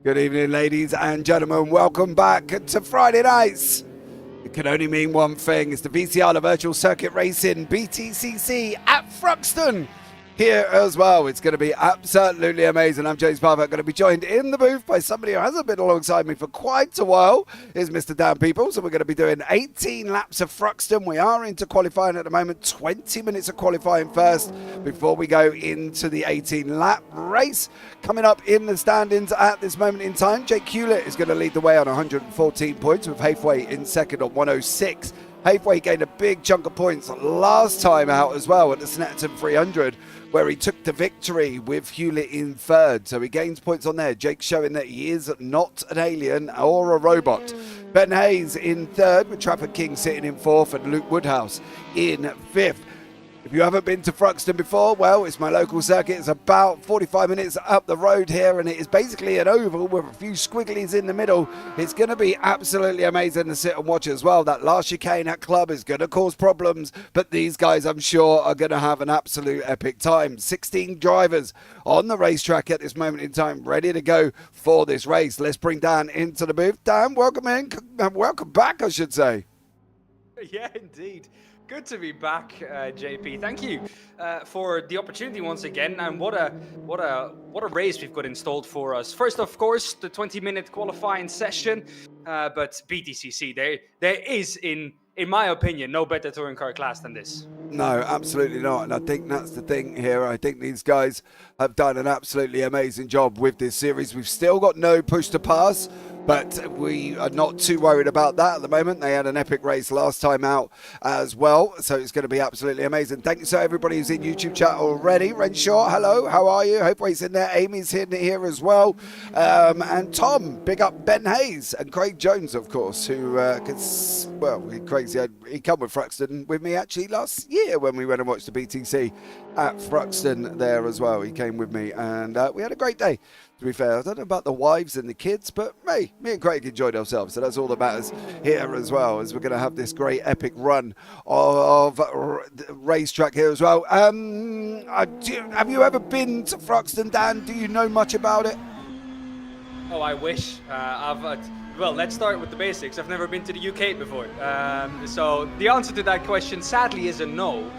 Good evening, ladies and gentlemen. Welcome back to Friday nights. It can only mean one thing. It's the VCR, the Virtual Circuit Racing, BTCC at Thruxton here as well. It's going to be absolutely amazing. I'm James Parfitt. I'm going to be joined in the booth by somebody who hasn't been alongside me for quite a while. Is Mr. Dan Peoples. So we're going to be doing 18 laps of Thruxton. We are into qualifying at the moment. 20 minutes of qualifying first before we go into the 18-lap race. Coming up in the standings at this moment in time, Jake Hewlett is going to lead the way on 114 points with Hathaway in second on 106. Hathaway gained a big chunk of points last time out as well at the Snetterton 300, where he took the victory with Hewlett in third. So he gains points on there. Jake showing that he is not an alien or a robot. Ben Hayes in third, with Trafford King sitting in fourth and Luke Woodhouse in fifth. If you haven't been to Thruxton before, well, it's my local circuit. It's about 45 minutes up the road here, and it is basically an oval with a few squigglies in the middle. It's going to be absolutely amazing to sit and watch as well. That last chicane at Club is going to cause problems, but these guys, I'm sure, are going to have an absolute epic time. 16 drivers on the racetrack at this moment in time, ready to go for this race. Let's bring Dan into the booth. Dan, welcome in. Welcome back, I should say. Yeah, indeed. Good to be back, JP. Thank you for the opportunity once again, and what a race we've got installed for us. First, of course, the 20-minute qualifying session, but BTCC, there is in my opinion, no better touring car class than this. No, absolutely not. And I think that's the thing here. I think these guys have done an absolutely amazing job with this series. We've still got no push to pass, but we are not too worried about that at the moment. They had an epic race last time out as well, so it's going to be absolutely amazing. Thank you so everybody who's in YouTube chat already. Renshaw, hello, how are you? Hopefully he's in there. Amy's in here as well. And Tom, big up Ben Hayes and Craig Jones, of course, who Craig's he come with Thruxton with me actually last year when we went and watched the BTC at Thruxton there as well. He came with me and we had a great day. To be fair, I don't know about the wives and the kids, but hey, me and Craig enjoyed ourselves, so that's all that matters here as well, as we're going to have this great epic run of racetrack here as well. Have you ever been to Thruxton, Dan? Do you know much about it? Oh, I wish. Well, let's start with the basics. I've never been to the UK before, so the answer to that question sadly is a no.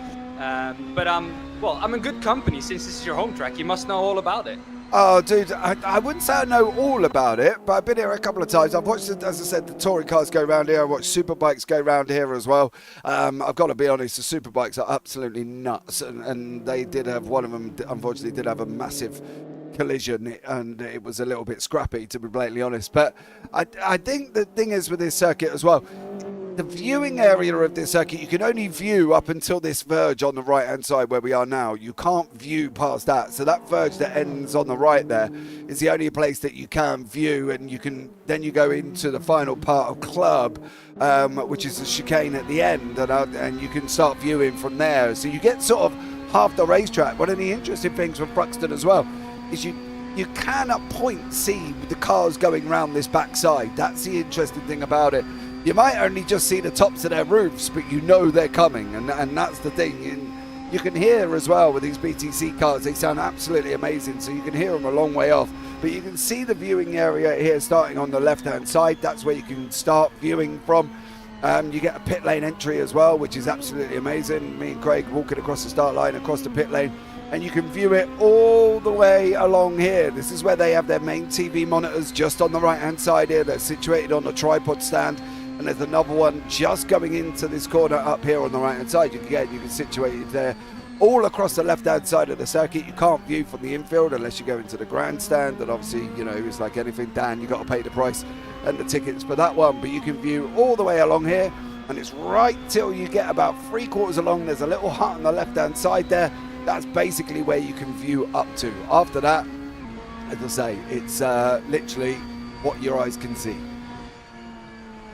But I'm in good company since this is your home track. You must know all about it. Oh, dude, I wouldn't say I know all about it, but I've been here a couple of times. I've watched, as I said, the touring cars go around here. I watched superbikes go around here as well. I've got to be honest, the superbikes are absolutely nuts, and they did have, one of them unfortunately did have a massive collision, and it was a little bit scrappy, to be blatantly honest. But I think the thing is with this circuit as well, the viewing area of this circuit, you can only view up until this verge on the right hand side where we are now. You can't view past that, so that verge that ends on the right there is the only place that you can view, and then you go into the final part of Club, which is the chicane at the end, and you can start viewing from there, so you get sort of half the racetrack. One of the interesting things from Thruxton as well is you can at point see the cars going round this backside. That's the interesting thing about it. You might only just see the tops of their roofs, but you know they're coming, and that's the thing. And you can hear as well with these BTC cars, they sound absolutely amazing, so you can hear them a long way off. But you can see the viewing area here starting on the left-hand side. That's where you can start viewing from. You get a pit lane entry as well, which is absolutely amazing. Me and Craig walking across the start line, across the pit lane, and you can view it all the way along here. This is where they have their main TV monitors just on the right-hand side here. They're situated on the tripod stand. And there's another one just going into this corner up here on the right hand side. You can situate it there all across the left hand side of the circuit. You can't view from the infield unless you go into the grandstand, and obviously, you know, it's like anything, Dan, you got to pay the price and the tickets for that one. But you can view all the way along here, and it's right till you get about 3/4 along. There's a little hut on the left hand side there. That's basically where you can view up to. After that, as I say, it's literally what your eyes can see.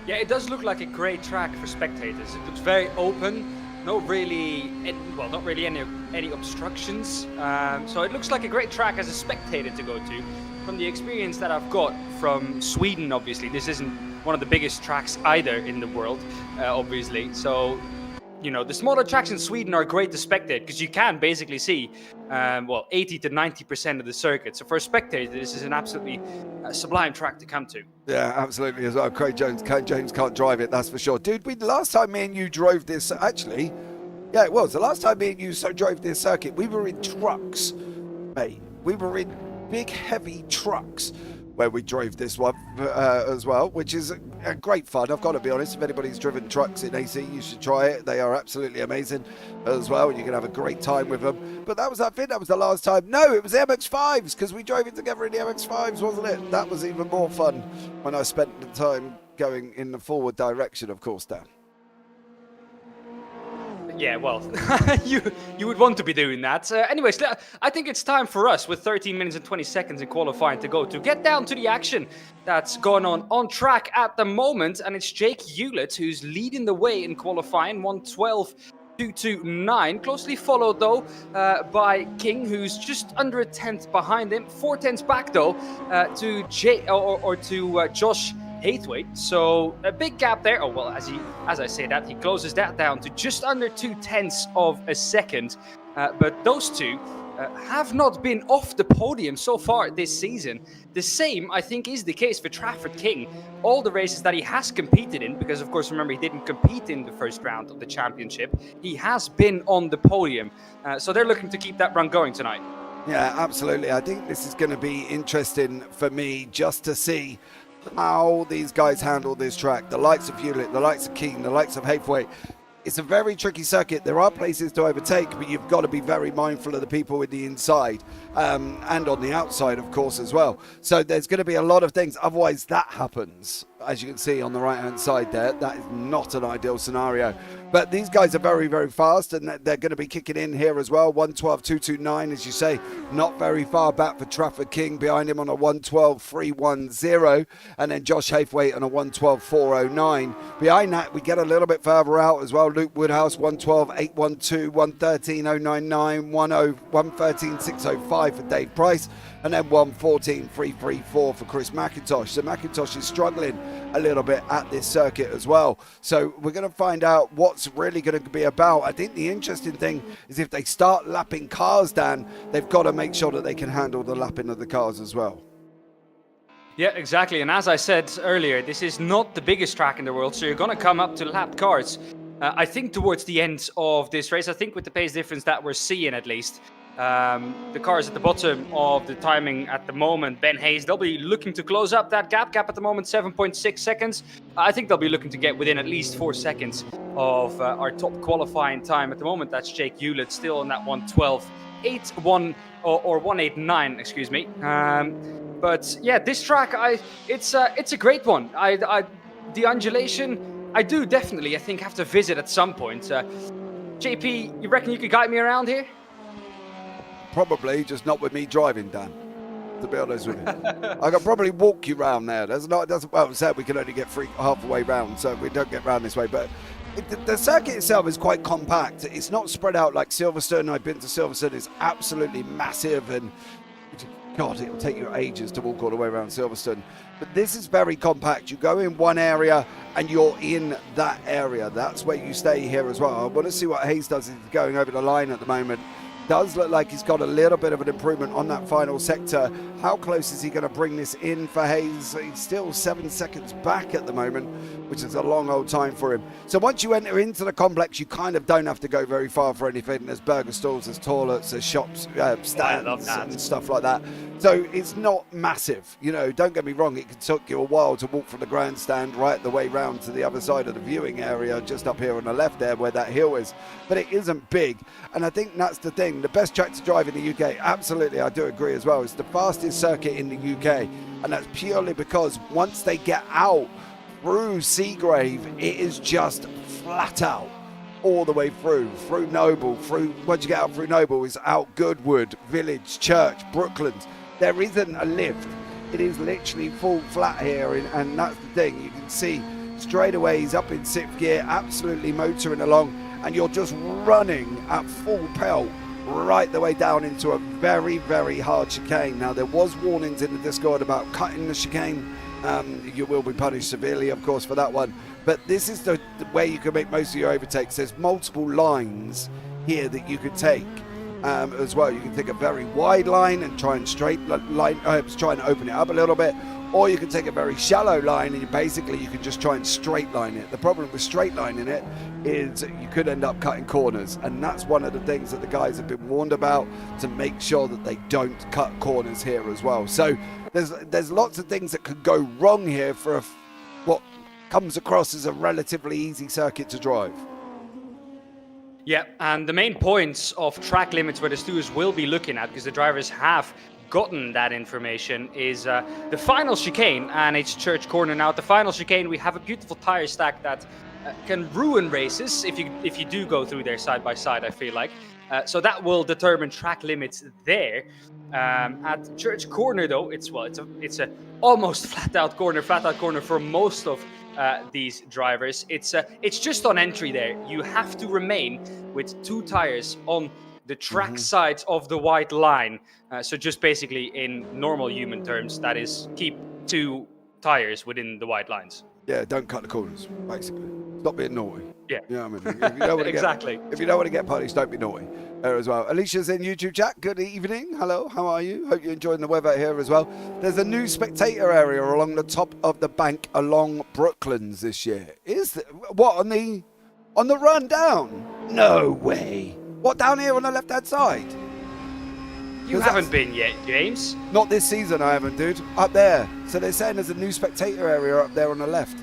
Yeah, it does look like a great track for spectators. It looks very open, not really any obstructions. So it looks like a great track as a spectator to go to. From the experience that I've got from Sweden, obviously, this isn't one of the biggest tracks either in the world, obviously. So the smaller tracks in Sweden are great to spectate because you can basically see, 80 to 90% of the circuit. So for a spectator, this is an absolutely sublime track to come to. Yeah, absolutely as well. Craig Jones can't drive it, that's for sure. Dude, last time me and you drove this, actually, yeah, it was. The last time me and you drove this circuit, we were in trucks, mate. We were in big, heavy trucks where we drove this one as well, which is a great fun. I've got to be honest, if anybody's driven trucks in AC, you should try it. They are absolutely amazing as well, and you can have a great time with them. But that was the last time. No, it was the MX-5s, because we drove it together in the MX-5s, wasn't it? That was even more fun when I spent the time going in the forward direction, of course, Dan. Yeah, well, you would want to be doing that. Anyways, I think it's time for us, with 13 minutes and 20 seconds in qualifying to go, to get down to the action that's going on track at the moment. And it's Jake Hewlett who's leading the way in qualifying, 1:12.229. Closely followed, though, by King, who's just under a tenth behind him. 4 tenths back, though, to Josh Hathwaite, so a big gap there. Oh well, as I say that, he closes that down to just under 2 tenths of a second. But those two have not been off the podium so far this season. The same, I think, is the case for Trafford King. All the races that he has competed in, because of course, remember, he didn't compete in the first round of the championship, he has been on the podium. So they're looking to keep that run going tonight. Yeah, absolutely. I think this is going to be interesting for me just to see how these guys handle this track. The likes of Hewlett, the likes of King, the likes of Hathwaite. It's a very tricky circuit. There are places to overtake, but you've got to be very mindful of the people with the inside and on the outside, of course, as well. So there's going to be a lot of things. Otherwise, that happens. As you can see on the right-hand side there, that is not an ideal scenario. But these guys are very, very fast, and they're going to be kicking in here as well. 1:12.229, as you say, not very far back for Trafford King. Behind him on a 1:12.310, and then Josh Hathwaite on a 1:12.409. Behind that, we get a little bit further out as well. Luke Woodhouse, 1:12.812, 1:13.099, 1:13.605 for Dave Price, and then 1:14.334 for Chris McIntosh. So McIntosh is struggling a little bit at this circuit as well. So we're going to find out what's really going to be about. I think the interesting thing is if they start lapping cars, Dan, they've got to make sure that they can handle the lapping of the cars as well. Yeah, exactly. And as I said earlier, this is not the biggest track in the world, so you're going to come up to lapped cars. I think towards the end of this race, I think with the pace difference that we're seeing at least, the cars at the bottom of the timing at the moment, Ben Hayes, they'll be looking to close up that gap at the moment, 7.6 seconds. I think they'll be looking to get within at least 4 seconds of our top qualifying time at the moment. That's Jake Hewlett still on that 1:12.81 or 1:8.9, excuse me. But yeah, this track, it's a great one. The undulation, I do definitely, I think, have to visit at some point. JP, you reckon you could guide me around here? Probably, just not with me driving, Dan, to be honest with you. I can probably walk you round there. Well, said we can only get half the way round, so we don't get round this way. But the circuit itself is quite compact. It's not spread out like Silverstone. I've been to Silverstone. It's absolutely massive, and God, it'll take you ages to walk all the way around Silverstone. But this is very compact. You go in one area and you're in that area. That's where you stay here as well. I want to see what Hayes does. He's going over the line at the moment. Does look like he's got a little bit of an improvement on that final sector. How close is he going to bring this in for Hayes? He's still 7 seconds back at the moment, which is a long old time for him. So once you enter into the complex, you kind of don't have to go very far for anything. There's burger stalls, there's toilets, there's shops, stands and stuff like that. So it's not massive. You know, don't get me wrong, it could take you a while to walk from the grandstand right the way round to the other side of the viewing area, just up here on the left there where that hill is. But it isn't big. And I think that's the thing. The best track to drive in the UK, absolutely, I do agree as well. It's the fastest circuit in the UK. And that's purely because once they get out through Seagrave, it is just flat out all the way through Noble, once you get out through Noble, it's out Goodwood, Village, Church, Brooklands. There isn't a lift. It is literally full flat here, and that's the thing. You can see straightaways up in 6th gear, absolutely motoring along, and you're just running at full pelt right the way down into a very, very hard chicane. Now, there was warnings in the Discord about cutting the chicane You will be punished severely, of course, for that one. But this is the way you can make most of your overtakes. There's multiple lines here that you could take as well. You can take a very wide line and try and try and open it up a little bit, or you can take a very shallow line and you can just try and straight line it. The problem with straight lining it is you could end up cutting corners, and that's one of the things that the guys have been warned about, to make sure that they don't cut corners here as well. So there's lots of things that could go wrong here for what comes across as a relatively easy circuit to drive. Yeah, and the main points of track limits where the stewards will be looking at, because the drivers have gotten that information, is the final chicane, and it's Church Corner. Now at the final chicane we have a beautiful tire stack that can ruin races if you do go through there side by side, I feel like. So that will determine track limits there. At Church Corner though, it's a almost flat out corner for most of these drivers. It's just on entry there. You have to remain with 2 tires on the track sides of the white line. So just basically in normal human terms, that is, keep 2 tires within the white lines. Yeah, don't cut the corners, basically. Stop being naughty. Yeah. You know what I mean? If you don't want to exactly. If you don't want to get punished, don't be naughty there as well. Alicia's in YouTube chat. Good evening. Hello, how are you? Hope you're enjoying the weather here as well. There's a new spectator area along the top of the bank along Brooklands this year. What, on the run down? No way. What, down here on the left-hand side? You haven't been yet, James. Not this season, I haven't, dude. Up there. So they're saying there's a new spectator area up there on the left.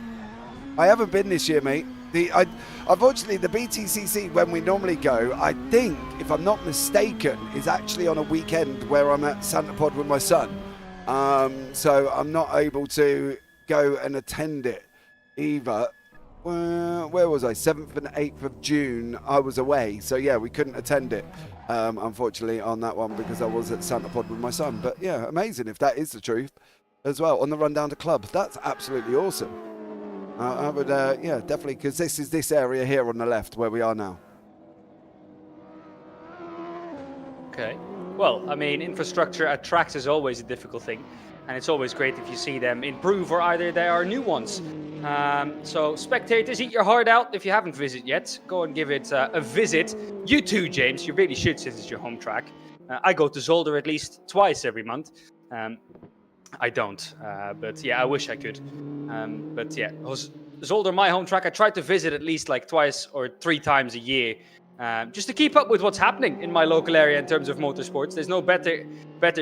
I haven't been this year, mate. Unfortunately, the BTCC, when we normally go, I think, if I'm not mistaken, is actually on a weekend where I'm at Santa Pod with my son. So I'm not able to go and attend it either. Where was I? 7th and 8th of June, I was away. So yeah, we couldn't attend it, unfortunately, on that one, because I was at Santa Pod with my son. But yeah, amazing if that is the truth as well, on the run down to club. That's absolutely awesome. I would, yeah, definitely, because this is this area here on the left where we are now. Okay. Well, I mean, infrastructure at tracks is always a difficult thing, and it's always great if you see them improve, or either there are new ones. So, spectators, eat your heart out. If you haven't visited yet, go and give it a visit. You too, James. You really should, since it's your home track. I go to Zolder at least twice every month. I don't, but yeah, I wish I could. But yeah, Zolder, my home track, I try to visit at least like 2 or 3 times a year, just to keep up with what's happening in my local area in terms of motorsports. There's no better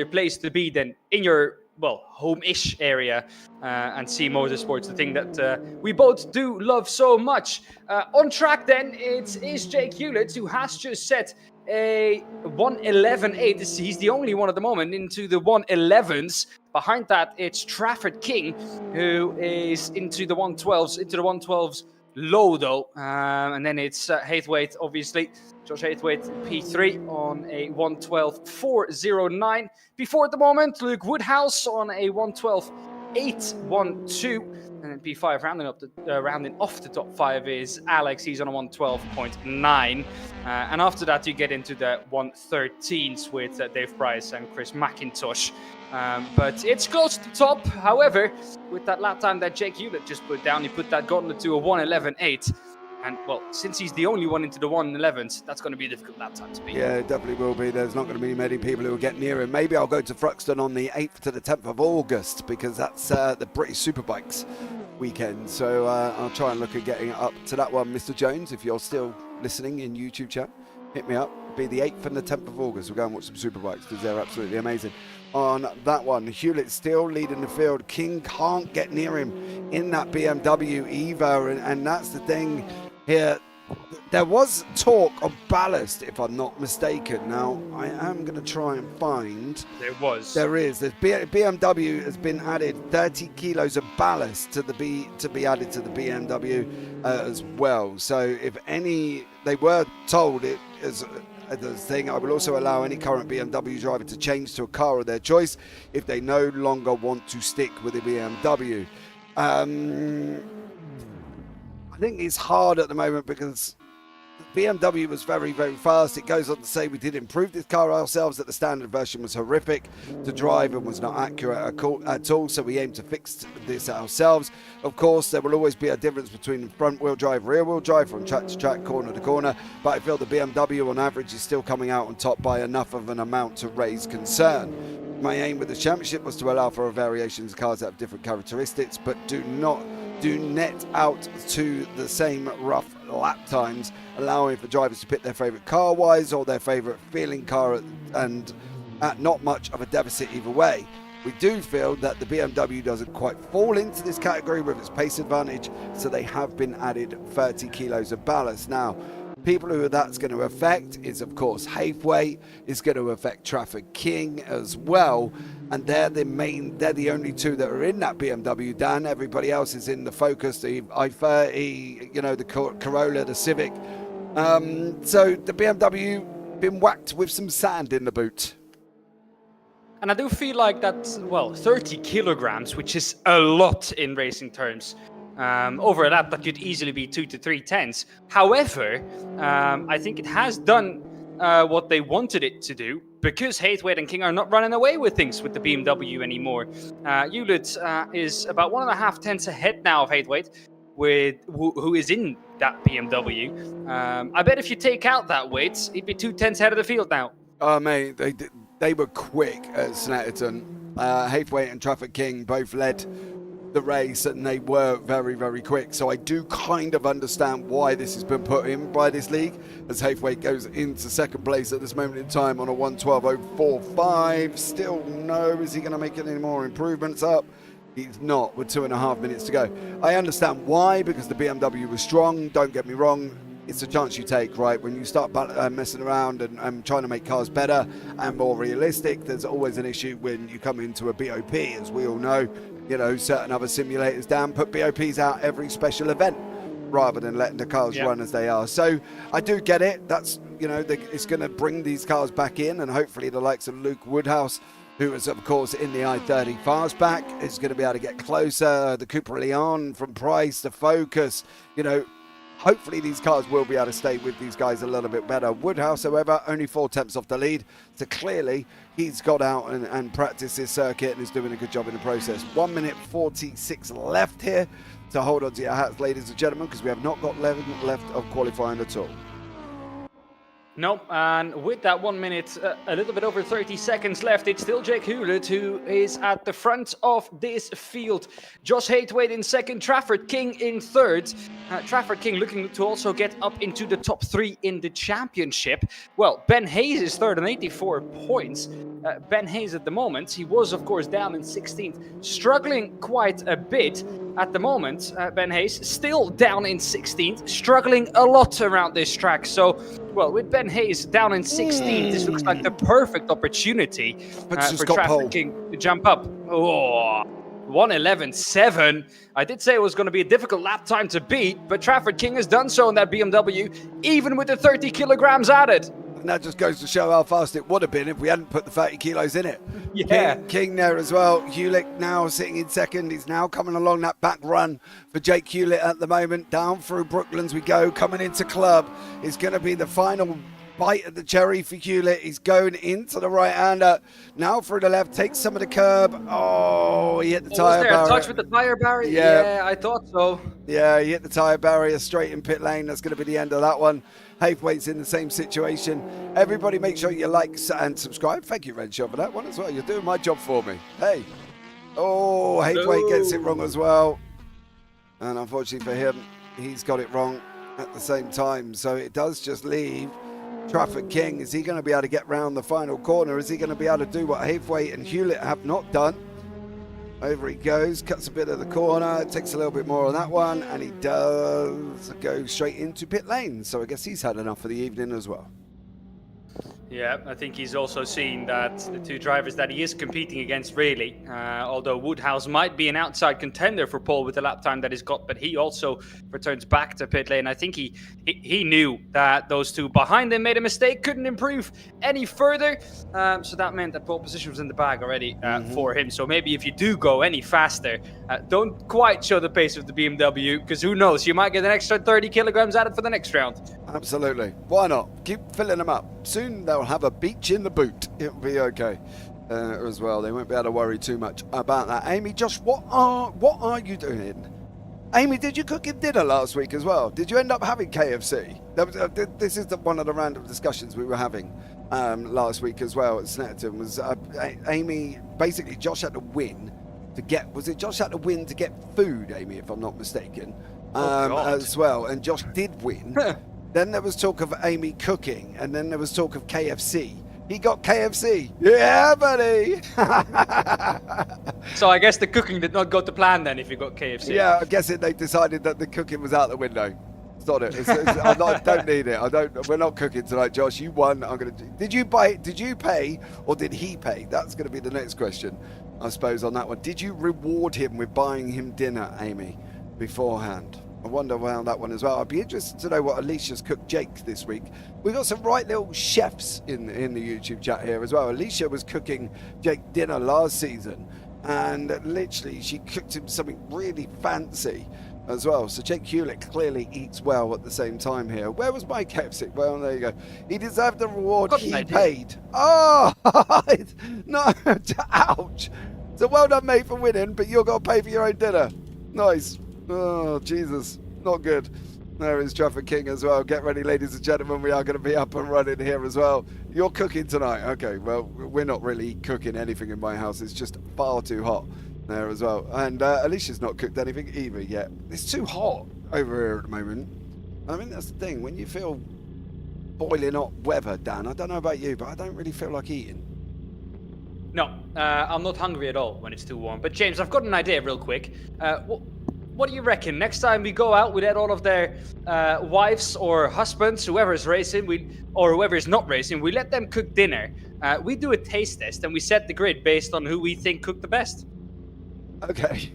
place to be than in your, well, home-ish area, and see motorsports, the thing that we both do love so much. On track then, it is Jake Hewlett, who has just set a 1:11.8. He's the only one at the moment into the 1:11s. Behind that, it's Trafford King, who is into the 112s low though. And then it's Haythwaite, obviously. Josh Haythwaite, P3 on a 112.409. P4 at the moment, Luke Woodhouse on a 112.812. And then P5 rounding off the top 5 is Alex. He's on a 112.9. And after that, you get into the 113s with Dave Price and Chris McIntosh. But it's close to the top. However, with that lap time that Jake Hewlett just put down, he put that gauntlet to a 1:11.8. And, well, since he's the only one into the 1:11s, that's going to be a difficult lap time to beat. Yeah, it definitely will be. There's not going to be many people who will get near him. Maybe I'll go to Thruxton on the 8th to the 10th of August, because that's the British Superbikes weekend. So I'll try and look at getting up to that one. Mr. Jones, if you're still listening in YouTube chat, hit me up. It'll be the 8th and the 10th of August. We'll go and watch some Superbikes, because they're absolutely amazing. On that one, Hewlett still leading the field. King can't get near him in that BMW either, and that's the thing here. There was talk of ballast, if I'm not mistaken. Now, I am going to try and find... There is. BMW has been added 30 kilos of ballast to be added to the BMW as well. So if they were told it as a thing, I will also allow any current BMW driver to change to a car of their choice if they no longer want to stick with the BMW. I think it's hard at the moment, because BMW was very, very fast. It goes on to say we did improve this car ourselves, that the standard version was horrific to drive and was not accurate at all, so we aim to fix this ourselves. Of course, there will always be a difference between front-wheel drive, rear-wheel drive from track to track, corner to corner, but I feel the BMW on average is still coming out on top by enough of an amount to raise concern. My aim with the championship was to allow for a variations of cars that have different characteristics, but do net out to the same rough lap times, allowing for drivers to pick their favourite car-wise or their favourite feeling car, and at not much of a deficit either way. We do feel that the BMW doesn't quite fall into this category with its pace advantage, so they have been added 30 kilos of ballast. Now, people who that's going to affect is, of course, Hathaway. It's going to affect Trafford King as well, and they're the only two that are in that BMW, Dan. Everybody else is in the Focus, the i30, the Corolla, the Civic. So the BMW been whacked with some sand in the boot. And I do feel like that's, 30 kilograms, which is a lot in racing terms. Over a lap that could easily be 2 to 3 tenths. However, I think it has done what they wanted it to do, because Hathaway and King are not running away with things with the BMW anymore. Hewlett is about 1.5 tenths ahead now of Hathaway, who is in that BMW. I bet if you take out that weight, he'd be 2 tenths ahead of the field now. Oh, mate, they were quick at Snetterton. Hathaway and Trafford King both led the race, and they were very, very quick. So I do kind of understand why this has been put in by this league, as Hathaway goes into second place at this moment in time on a 1:12.045. Still no, is he going to make any more improvements up? He's not, with 2.5 minutes to go. I understand why, because the BMW was strong. Don't get me wrong, it's a chance you take, right? When you start messing around and trying to make cars better and more realistic, there's always an issue when you come into a BOP, as we all know. Certain other simulators down put BOPs out every special event rather than letting the cars run as they are. So I do get it. That's, it's going to bring these cars back in, and hopefully the likes of Luke Woodhouse, who is, of course, in the i30 Fastback, is going to be able to get closer. The Cupra Leon from Price, the Focus, hopefully these cars will be able to stay with these guys a little bit better. Woodhouse, however, only 4 tenths off the lead. So clearly he's got out and practiced his circuit and is doing a good job in the process. 1 minute 46 left here. So hold on to your hats, ladies and gentlemen, because we have not got 11 left of qualifying at all. No, and with that 1 minute, a little bit over 30 seconds left, it's still Jake Hewlett who is at the front of this field. Josh Hathaway in second, Trafford King in third. Trafford King looking to also get up into the top 3 in the championship. Well, Ben Hayes is third on 84 points. Ben Hayes at the moment, he was of course down in 16th, struggling quite a bit at the moment. Ben Hayes still down in 16th, struggling a lot around this track. So, well, with Ben Hayes down in 16th, this looks like the perfect opportunity for Trafford King to jump up. Oh, 1:11.7. I did say it was going to be a difficult lap time to beat, but Trafford King has done so in that BMW, even with the 30 kilograms added. And that just goes to show how fast it would have been if we hadn't put the 30 kilos in it. Yeah. King there as well. Hewlett now sitting in second. He's now coming along that back run for Jake Hewlett at the moment. Down through Brooklands we go. Coming into club is going to be the final bite of the cherry for Hewlett. He's going into the right-hander. Now through the left. Takes some of the curb. Oh, he hit the tyre barrier. Was there a touch with the tyre barrier? Yeah, I thought so. Yeah, he hit the tyre barrier straight in pit lane. That's going to be the end of that one. Hathaway's in the same situation. Everybody make sure you like and subscribe. Thank you, Renshaw, for that one as well. You're doing my job for me. Hey. Oh, Hathaway gets it wrong as well. And unfortunately for him, he's got it wrong at the same time. So it does just leave Trafford King. Is he going to be able to get round the final corner? Is he going to be able to do what Hathaway and Hewlett have not done? Over he goes, cuts a bit of the corner, takes a little bit more on that one, and he does go straight into pit lane. So I guess he's had enough for the evening as well. Yeah, I think he's also seen that the two drivers that he is competing against, really, although Woodhouse might be an outside contender for pole with the lap time that he's got, but he also returns back to pit lane. I think he knew that those two behind him made a mistake, couldn't improve any further, so that meant that pole position was in the bag already for him. So maybe if you do go any faster, don't quite show the pace of the BMW, because who knows, you might get an extra 30 kilograms added for the next round. Absolutely. Why not? Keep filling them up. Soon they'll have a beach in the boot. It'll be okay as well. They won't be able to worry too much about that. Amy, Josh, what are you doing? Amy, did you cook him dinner last week as well? Did you end up having KFC? This is one of the random discussions we were having last week as well at Snetterton. Was Amy, basically Josh had to win to get, was it Josh had to win to get food, Amy, if I'm not mistaken, as well. And Josh did win. Then there was talk of Amy cooking, and then there was talk of KFC. He got KFC. Yeah, buddy. So I guess the cooking did not go to plan then if you got KFC. Yeah, I guess they decided that the cooking was out the window. It's not it. I don't need it. We're not cooking tonight, Josh. You won. Did you pay, or did he pay? That's going to be the next question, I suppose, on that one. Did you reward him with buying him dinner, Amy, beforehand? I wonder about that one as well. I'd be interested to know what Alicia's cooked Jake this week. We've got some right little chefs in the YouTube chat here as well. Alicia was cooking Jake dinner last season, and literally she cooked him something really fancy as well. So Jake Hewlett clearly eats well at the same time here. Where was my KFC? Well, there you go. He deserved the reward. He paid. Oh, no, ouch. So well done, mate, for winning, but you're going to pay for your own dinner. Nice. Oh, Jesus. Not good. There is Trafford King as well. Get ready, ladies and gentlemen. We are going to be up and running here as well. You're cooking tonight. Okay, well, we're not really cooking anything in my house. It's just far too hot there as well. And Alicia's not cooked anything either yet. It's too hot over here at the moment. I mean, that's the thing. When you feel boiling hot weather, Dan, I don't know about you, but I don't really feel like eating. No, I'm not hungry at all when it's too warm. But James, I've got an idea real quick. What do you reckon? Next time we go out, we let all of their wives or husbands, whoever is racing, or whoever is not racing, we let them cook dinner. We do a taste test and we set the grid based on who we think cooked the best. Okay.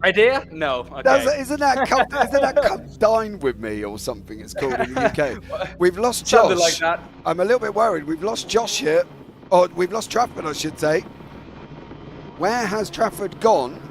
Idea? No. Okay. Isn't that come dine with me or something? It's called in the UK. We've lost Josh. Something like that. I'm a little bit worried. We've lost Josh here, or we've lost Trafford, I should say. Where has Trafford gone?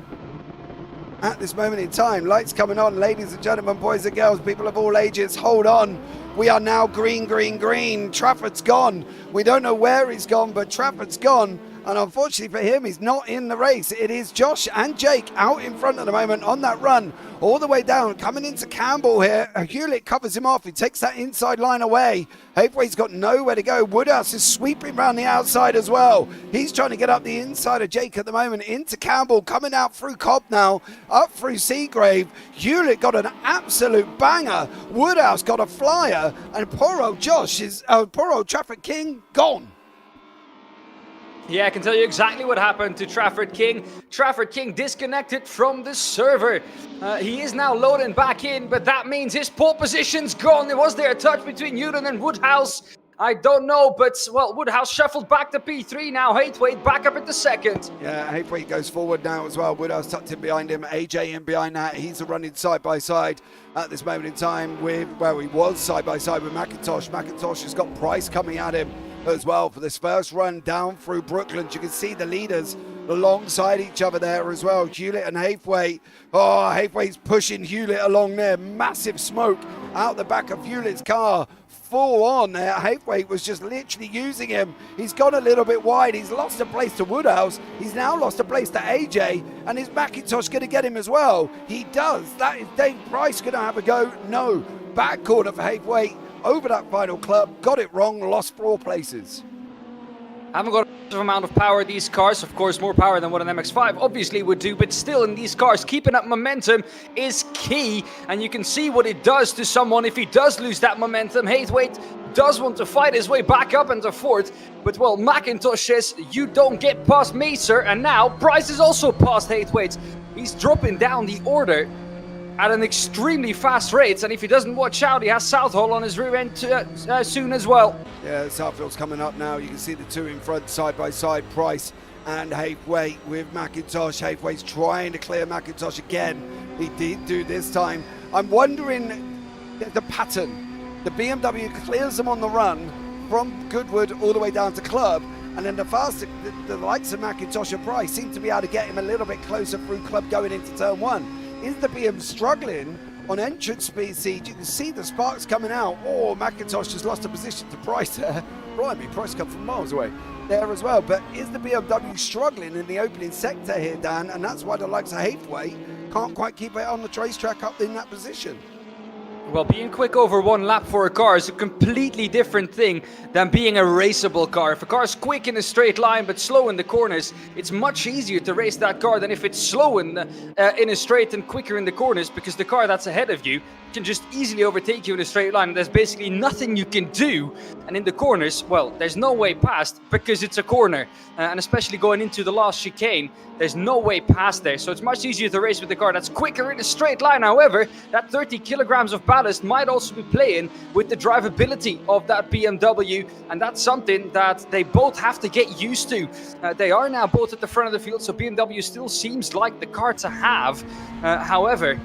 At this moment in time, lights coming on, ladies and gentlemen, boys and girls, people of all ages, hold on. We are now green, green, green. Trafford's gone. We don't know where he's gone, but Trafford's gone. And unfortunately for him, he's not in the race. It is Josh and Jake out in front at the moment on that run, all the way down, coming into Campbell here. Hewlett covers him off. He takes that inside line away. Hathaway's got nowhere to go. Woodhouse is sweeping around the outside as well. He's trying to get up the inside of Jake at the moment into Campbell, coming out through Cobb now, up through Seagrave. Hewlett got an absolute banger. Woodhouse got a flyer, and poor old poor old Trafford King gone. Yeah, I can tell you exactly what happened to Trafford King. Trafford King disconnected from the server. He is now loading back in, but that means his pole position's gone. Was there a touch between Newton and Woodhouse? I don't know, but, well, Woodhouse shuffled back to P3 now. Hathwaite back up into second. Yeah, Hathwaite goes forward now as well. Woodhouse tucked in behind him. AJ in behind that. He's running side by side at this moment in time with, well, he was side by side with McIntosh. McIntosh has got Price coming at him as well for this first run down through Brooklands. You can see the leaders alongside each other there as well. Hewlett and Hathwaite. Oh, Hathwaite's pushing Hewlett along there. Massive smoke out the back of Hewlett's car. Full on there. Hathwaite was just literally using him. He's gone a little bit wide. He's lost a place to Woodhouse. He's now lost a place to AJ. And is McIntosh going to get him as well? He does. That is Dave Price going to have a go? No. Back corner for Hathwaite. Over that final club, got it wrong, lost 4 places. Haven't got a amount of power these cars, of course more power than what an MX-5 obviously would do, but still in these cars keeping up momentum is key, and you can see what it does to someone if he does lose that momentum. Hathwaite does want to fight his way back up into 4th, but well, McIntosh says you don't get past me, sir, and now Price is also past Hathwaite. He's dropping down the order at an extremely fast rate, and if he doesn't watch out, he has Southall on his rear end soon as well. Yeah, Southall's coming up now. You can see the 2 in front, side by side, Price and Hathwaite with McIntosh. Hathwaite's trying to clear McIntosh again. He did do this time. I'm wondering the pattern. The BMW clears them on the run from Goodwood all the way down to Club, and then the likes of McIntosh and Price seem to be able to get him a little bit closer through Club going into turn 1. Is the BM struggling, on entrance speed, Siege. You can see the sparks coming out. Oh, McIntosh just lost a position to Price there. Blimey, Price come from miles away there as well. But is the BMW struggling in the opening sector here, Dan? And that's why the likes of Hathaway can't quite keep it on the racetrack up in that position. Well, being quick over one lap for a car is a completely different thing than being a raceable car. If a car is quick in a straight line but slow in the corners, it's much easier to race that car than if it's slow in a straight and quicker in the corners, because the car that's ahead of you can just easily overtake you in a straight line. There's basically nothing you can do. And in the corners, well, there's no way past because it's a corner. And especially going into the last chicane, there's no way past there. So it's much easier to race with the car that's quicker in a straight line. However, that 30 kilograms of ballast might also be playing with the drivability of that BMW. And that's something that they both have to get used to. They are now both at the front of the field, so BMW still seems like the car to have. However,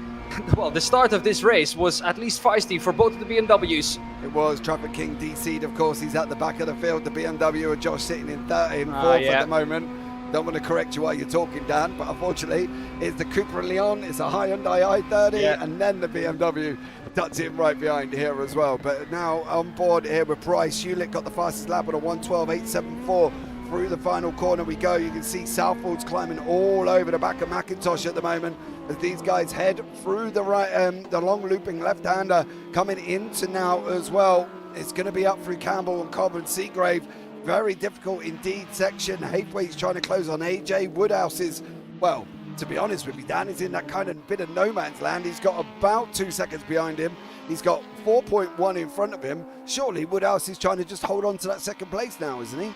well, the start of this race was at least feisty for both of the BMWs. It was. Traffic King DC'd, of course. He's at the back of the field. The BMW and Josh sitting in fourth at the moment. Don't want to correct you while you're talking, Dan, but unfortunately, it's the Cupra Leon, it's a Hyundai i30, and then the BMW tucks in right behind here as well. But now on board here with Price. Hewlett got the fastest lap with a 1:12.874. Through the final corner we go. You can see Southwold's climbing all over the back of McIntosh at the moment as these guys head through the right, the long looping left-hander coming into now as well. It's going to be up through Campbell and Cobb and Seagrave. Very difficult indeed section. Hathaway's trying to close on AJ. Woodhouse is, well, to be honest with you, Dan, is in that kind of bit of no man's land. He's got about 2 seconds behind him. He's got 4.1 in front of him. Surely Woodhouse is trying to just hold on to that second place now, isn't he?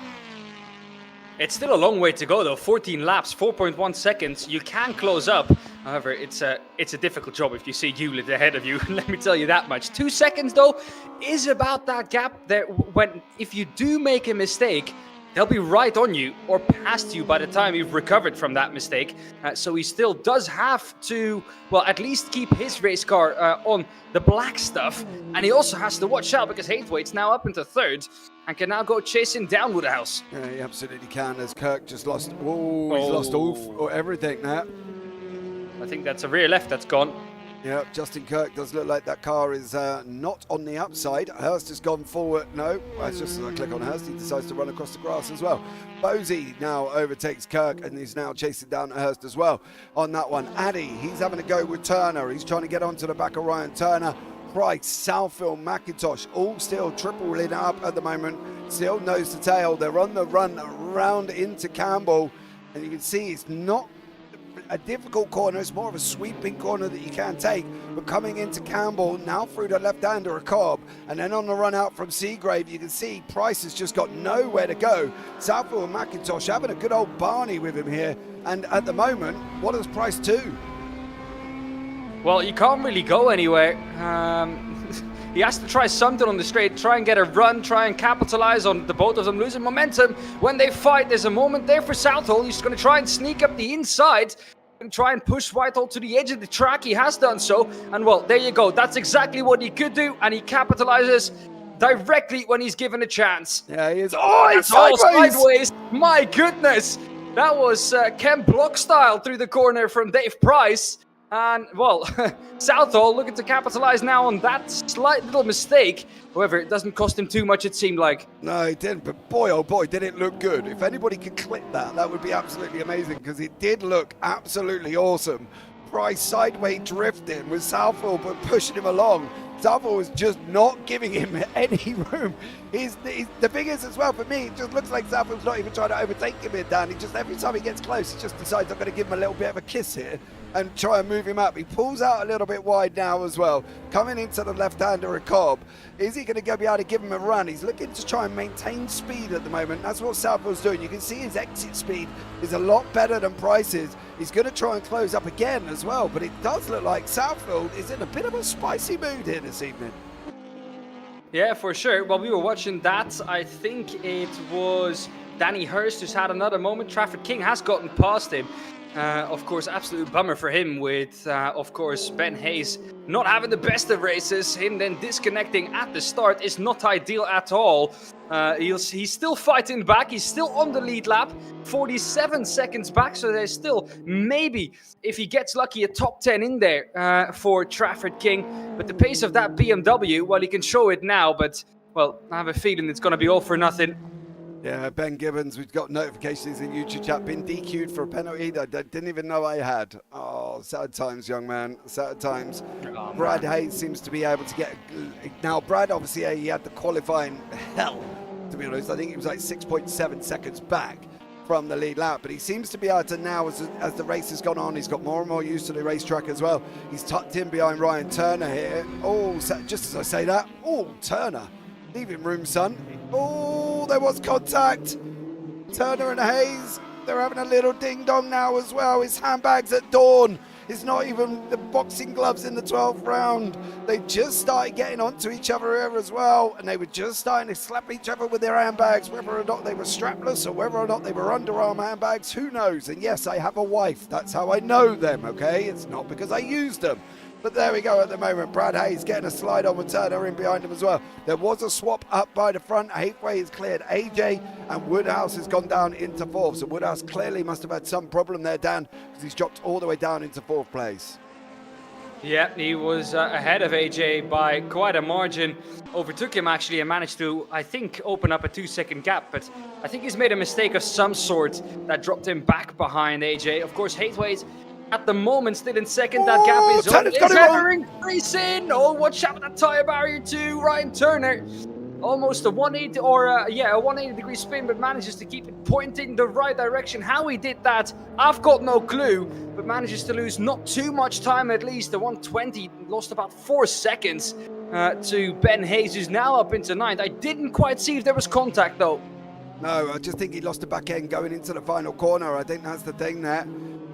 It's still a long way to go though. 14 laps, 4.1 seconds. You can close up. However, it's a difficult job if you see Hewlett ahead of you. Let me tell you that much. 2 seconds though is about that gap there. When if you do make a mistake, they'll be right on you or past you by the time you've recovered from that mistake. So he still does have to, well, at least keep his race car on the black stuff. And he also has to watch out because Hathwaite's now up into third and can now go chasing down Woodhouse. Yeah, he absolutely can, as Kirk just lost, he's lost all everything now. I think that's a rear left that's gone. Yeah, Justin Kirk does look like that car is not on the upside. Hurst has gone forward. No, that's just as I click on Hurst, he decides to run across the grass as well. Bosey now overtakes Kirk and he's now chasing down Hurst as well on that one. Addy, he's having a go with Turner. He's trying to get onto the back of Ryan Turner. Price, Southfield, McIntosh, all still tripling up at the moment. Still nose to tail. They're on the run around into Campbell. And you can see it's not a difficult corner. It's more of a sweeping corner that you can take. But coming into Campbell, now through the left-hander, a Cobb. And then on the run out from Seagrave, you can see Price has just got nowhere to go. Southfield and McIntosh having a good old Barney with him here. And at the moment, what does Price do? Well, you can't really go anywhere. He has to try something on the straight, try and get a run, try and capitalize on the both of them losing momentum. When they fight, there's a moment there for Southall. He's going to try and sneak up the inside and try and push Whitehall to the edge of the track. He has done so. And well, there you go. That's exactly what he could do. And he capitalizes directly when he's given a chance. Yeah, he is. Oh, he's sideways. My goodness. That was Ken Block style through the corner from Dave Price. And, well, Southall looking to capitalize now on that slight little mistake. However, it doesn't cost him too much, it seemed like. No, it didn't. But boy, oh boy, did it look good. If anybody could clip that, that would be absolutely amazing because it did look absolutely awesome. Price sideways drifting with Southall but pushing him along. Southall was just not giving him any room. He's the thing is as well, for me, it just looks like Southall's not even trying to overtake him here, Dan. He just, every time he gets close, he just decides I'm going to give him a little bit of a kiss here and try and move him up. He pulls out a little bit wide now as well. Coming into the left-hander of Cobb. Is he going to be able to give him a run? He's looking to try and maintain speed at the moment. That's what Southall's doing. You can see his exit speed is a lot better than Price's. He's going to try and close up again as well, but it does look like Southfield is in a bit of a spicy mood here this evening. Yeah, for sure. While we were watching that, I think it was Danny Hurst who's had another moment. Traffic King has gotten past him. Of course, absolute bummer for him with, of course, Ben Hayes not having the best of races. Him then disconnecting at the start is not ideal at all. He's still fighting back. He's still on the lead lap, 47 seconds back. So there's still maybe, if he gets lucky, a top 10 in there for Trafford King. But the pace of that BMW, well, he can show it now. But, well, I have a feeling it's going to be all for nothing. Yeah, Ben Gibbons, we've got notifications in YouTube chat, been DQ'd for a penalty that I didn't even know I had. Oh, sad times, young man, sad times. Oh, Brad Hayes seems to be able to get... Now, Brad, obviously, he had the qualifying hell, to be honest. I think he was like 6.7 seconds back from the lead lap, but he seems to be able to now, as the race has gone on, he's got more and more used to the racetrack as well. He's tucked in behind Ryan Turner here. Oh, just as I say that, oh, Turner, leaving room, son. Oh, there was contact. Turner and Hayes, they're having a little ding-dong now as well. His handbags at dawn. It's not even the boxing gloves in the 12th round. They just started getting onto each other here as well, and they were just starting to slap each other with their handbags, whether or not they were strapless or whether or not they were underarm handbags, who knows? And yes, I have a wife. That's how I know them, okay? It's not because I used them. But there we go at the moment. Brad Hayes getting a slide on with Turner in behind him as well. There was a swap up by the front. Hafeway has cleared AJ and Woodhouse has gone down into fourth. So Woodhouse clearly must have had some problem there, Dan, because he's dropped all the way down into fourth place. Yeah, he was ahead of AJ by quite a margin. Overtook him actually and managed to, I think, open up a 2-second gap. But I think he's made a mistake of some sort that dropped him back behind AJ. Of course, Hafeway's at the moment still in second. That gap is ever increasing. Oh, watch out with that tyre barrier too. Ryan Turner, almost a 180 or a 180-degree spin, but manages to keep it pointing the right direction. How he did that, I've got no clue, but manages to lose not too much time at least. The 120 lost about 4 seconds to Ben Hayes, who's now up into ninth. I didn't quite see if there was contact though. No, I just think he lost the back end going into the final corner. I think that's the thing there.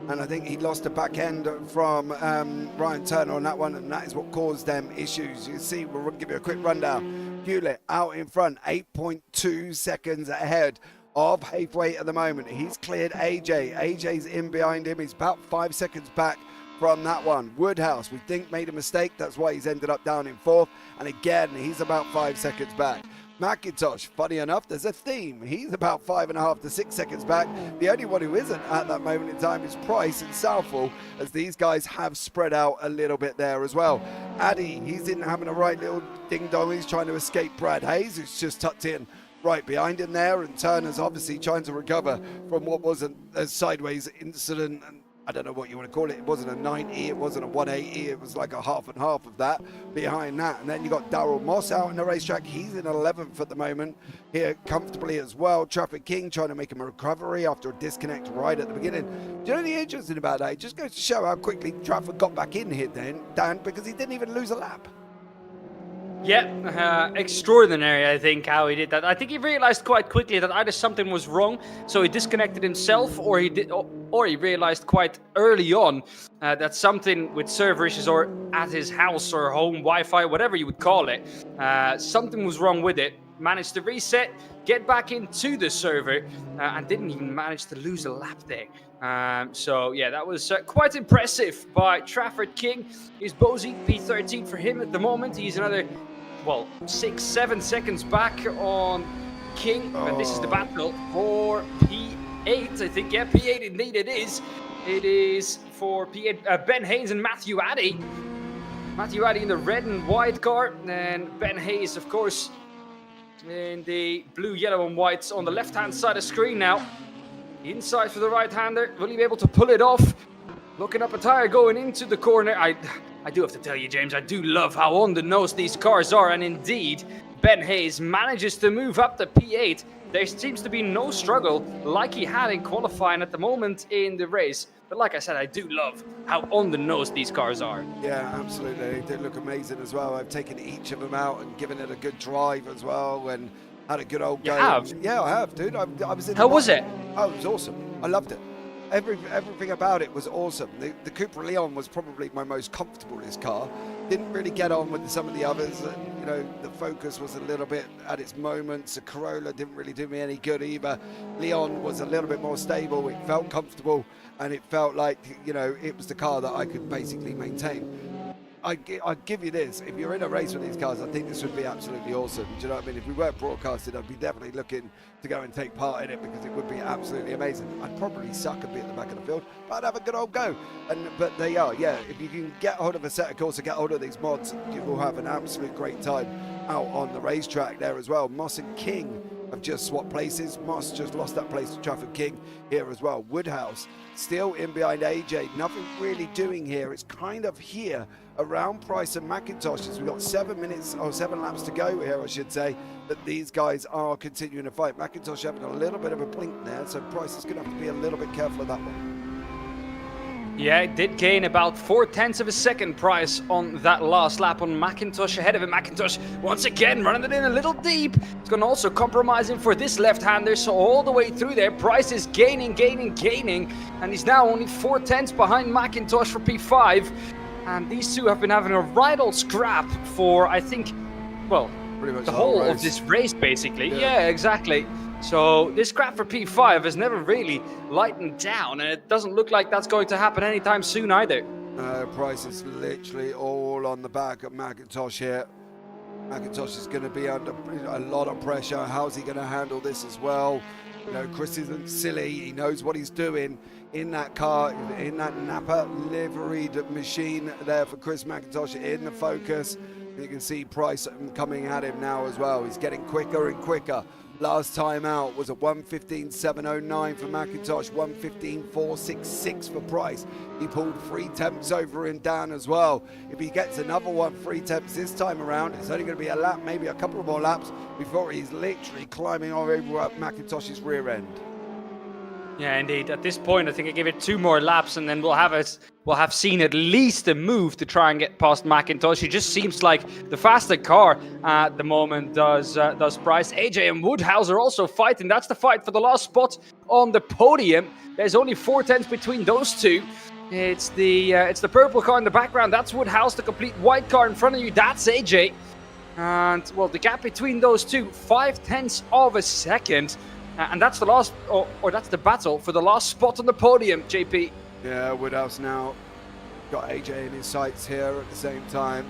And I think he lost the back end from Ryan Turner on that one, and that is what caused them issues. You see, we'll give you a quick rundown. Hewlett out in front, 8.2 seconds ahead of Hafeway at the moment. He's cleared AJ. AJ's in behind him. He's about 5 seconds back from that one. Woodhouse, we think, made a mistake. That's why he's ended up down in fourth. And again, he's about 5 seconds back. McIntosh, funny enough, there's a theme. He's about 5.5 to 6 seconds back. The only one who isn't at that moment in time is Price and Southall, as these guys have spread out a little bit there as well. Addy, he's in having a right little ding-dong. He's trying to escape Brad Hayes, who's just tucked in right behind him there. And Turner's obviously trying to recover from what was a sideways incident. And I don't know what you want to call it. It wasn't a 90, it wasn't a 180, it was like a half and half of that behind that. And then you got Darryl Moss out in the racetrack. He's in 11th at the moment here comfortably as well. Trafford King trying to make him a recovery after a disconnect right at the beginning. Do you know the interesting about that? It just goes to show how quickly Trafford got back in here then, Dan, because he didn't even lose a lap. Yeah, extraordinary, I think, how he did that. I think he realized quite quickly that either something was wrong, so he disconnected himself, or he realized quite early on that something with server issues or at his house or home Wi-Fi, whatever you would call it, something was wrong with it. Managed to reset, get back into the server, and didn't even manage to lose a lap there. So yeah, that was quite impressive by Trafford King. He's Bozy, P13 for him at the moment. He's another, 6-7 seconds back on King. But this is the battle for P8, I think. Yeah, P8 indeed it is. It is for P8, Ben Hayes and Matthew Addy. Matthew Addy in the red and white car, and Ben Hayes, of course, in the blue, yellow, and whites on the left-hand side of the screen now. Inside for the right-hander. Will he be able to pull it off? Looking up a tire going into the corner. I do have to tell you, James, I do love how on the nose these cars are. And indeed, Ben Hayes manages to move up to P8. There seems to be no struggle like he had in qualifying at the moment in the race. But like I said, I do love how on the nose these cars are. Yeah, absolutely. They look amazing as well. I've taken each of them out and given it a good drive as well. And had a good old go. You have? Yeah, I have, dude. I was in. How was it? Oh, it was awesome. I loved it. Everything about it was awesome. The Cupra Leon was probably my most comfortablest car. Didn't really get on with some of the others. You know, the Focus was a little bit at its moments. The Corolla didn't really do me any good either. Leon was a little bit more stable. It felt comfortable, and it felt like, you know, it was the car that I could basically maintain. I'd give you this. If you're in a race with these cars, I think this would be absolutely awesome. Do you know what I mean? If we weren't broadcasted, I'd be definitely looking to go and take part in it, because it would be absolutely amazing. I'd probably suck a bit at the back of the field, but I'd have a good old go. But they are, yeah, if you can get hold of a set of course and get hold of these mods, you will have an absolute great time out on the racetrack there as well. Moss and King have just swapped places. Moss just lost that place to Trafford King here as well. Woodhouse still in behind AJ. Nothing really doing here. It's kind of here around Price and McIntosh, as we've got 7 minutes or 7 laps to go here, I should say, that these guys are continuing to fight. McIntosh having a little bit of a blink there, so Price is going to have to be a little bit careful of that one. Yeah, it did gain about 0.4 of a second, Price, on that last lap on McIntosh. Ahead of him, McIntosh once again running it in a little deep. It's going to also compromise him for this left-hander, so all the way through there, Price is gaining, and he's now only 0.4 behind McIntosh for P5. And these two have been having a right old scrap for, I think, well, pretty much the whole of this race, basically. Yeah, exactly. So this scrap for P5 has never really lightened down, and it doesn't look like that's going to happen anytime soon either. Price is literally all on the back of McIntosh here. McIntosh is going to be under a lot of pressure. How's he going to handle this as well? You know, Chris isn't silly. He knows what he's doing in that car, in that Napa liveried machine there for Chris McIntosh in the Focus. You can see Price coming at him now as well. He's getting quicker and quicker. Last time out was a 1:15.709 for McIntosh, 1:15.466 for Price. He pulled 3 temps over him down as well. If he gets another 3 temps this time around, it's only going to be a lap, maybe a couple of more laps before he's literally climbing over McIntosh's rear end. Yeah, indeed. At this point, I think I give it 2 more laps, and then we'll have seen at least a move to try and get past McIntosh. He just seems like the faster car at the moment does Price. AJ and Woodhouse are also fighting. That's the fight for the last spot on the podium. There's only 0.4 between those two. It's the purple car in the background. That's Woodhouse. The complete white car in front of you, that's AJ. And well, the gap between those two, 0.5 of a second. And that's the last, or that's the battle for the last spot on the podium, JP. Yeah, Woodhouse now got AJ in his sights here at the same time.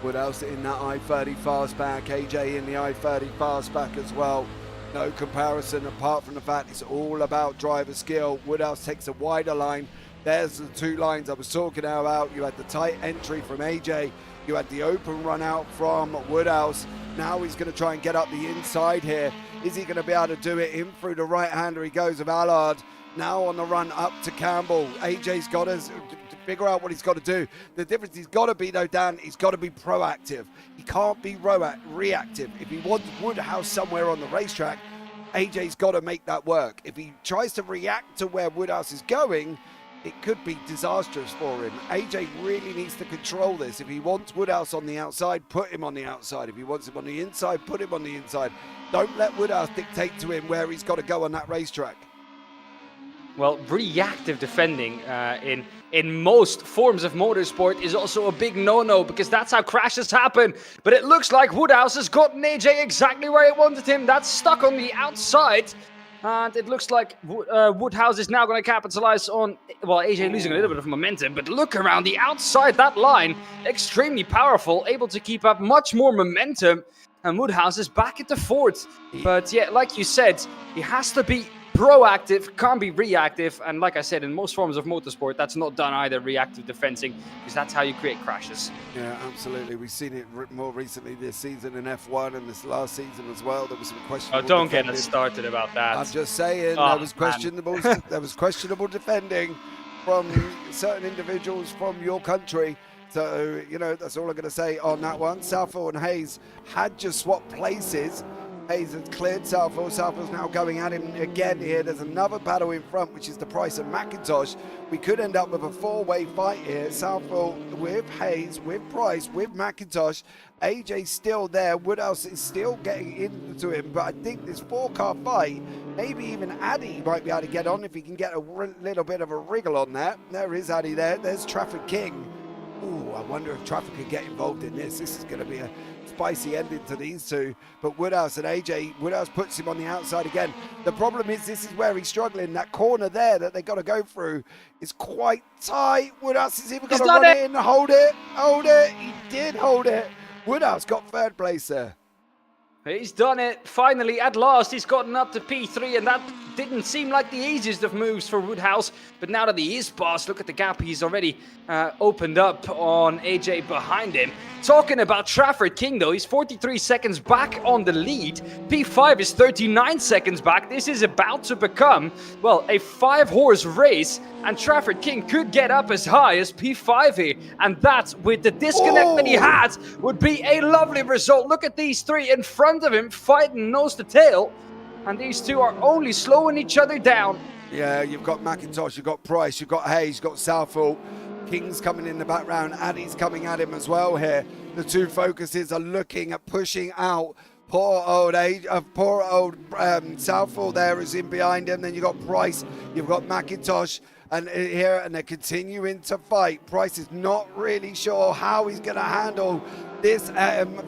Woodhouse in that I-30 fastback, AJ in the I-30 fastback as well. No comparison apart from the fact it's all about driver skill. Woodhouse takes a wider line. There's the 2 lines I was talking about. You had the tight entry from AJ. You had the open run out from Woodhouse. Now he's going to try and get up the inside here. Is he going to be able to do it? In through the right-hander he goes of Allard. Now on the run up to Campbell. AJ's got to figure out what he's got to do. The difference he's got to be, though, Dan, he's got to be proactive. He can't be reactive. If he wants Woodhouse somewhere on the racetrack, AJ's got to make that work. If he tries to react to where Woodhouse is going, it could be disastrous for him. AJ really needs to control this. If he wants Woodhouse on the outside, put him on the outside. If he wants him on the inside, put him on the inside. Don't let Woodhouse dictate to him where he's got to go on that racetrack. Well, reactive defending in most forms of motorsport is also a big no-no, because that's how crashes happen. But it looks like Woodhouse has gotten AJ exactly where he wanted him. That's stuck on the outside. And it looks like Woodhouse is now going to capitalize on, well, AJ losing a little bit of momentum, but look around the outside, that line, extremely powerful, able to keep up much more momentum, and Woodhouse is back into 4th. But yeah, like you said, he has to be proactive, can't be reactive, and like I said, in most forms of motorsport, that's not done either, reactive defending, because that's how you create crashes. Yeah, absolutely. We've seen it more recently this season in F1 and this last season as well. There was some questionable don't defending. get us started about that. I'm just saying, there was questionable defending from certain individuals from your country. So, you know, that's all I'm going to say on that one. Southall and Hayes had just swapped places. Hayes has cleared Southall. Southall's now going at him again here. There's another battle in front, which is the Price and McIntosh. We could end up with a 4-way fight here. Southall with Hayes, with Price, with McIntosh. AJ's still there. Woodhouse is still getting into him. But I think this 4-car fight, maybe even Addy might be able to get on if he can get a little bit of a wriggle on that. There is Addy there. There's Trafford King. Ooh, I wonder if traffic could get involved in this. This is going to be a spicy ending to these two. But Woodhouse and AJ, Woodhouse puts him on the outside again. The problem is this is where he's struggling. That corner there that they got to go through is quite tight. Woodhouse is even going to run it in, hold it. He did hold it. Woodhouse got third place there. He's done it. Finally, at last, he's gotten up to P3, and that didn't seem like the easiest of moves for Woodhouse. But now that he is past, look at the gap he's already opened up on AJ behind him. Talking about Trafford King, though, he's 43 seconds back on the lead. P5 is 39 seconds back. This is about to become, well, a 5-horse race, and Trafford King could get up as high as P5 here. And that, with the disconnect that he had, would be a lovely result. Look at these three in front of him fighting nose to tail, and these two are only slowing each other down. Yeah, you've got McIntosh, you've got Price, you've got Hayes, you've got Southall. King's coming in the background, Addy's coming at him as well here. The two focuses are looking at pushing out. Poor old Southall there is in behind him. Then you've got Price, you've got McIntosh, and they're continuing to fight. Price is not really sure how he's going to handle this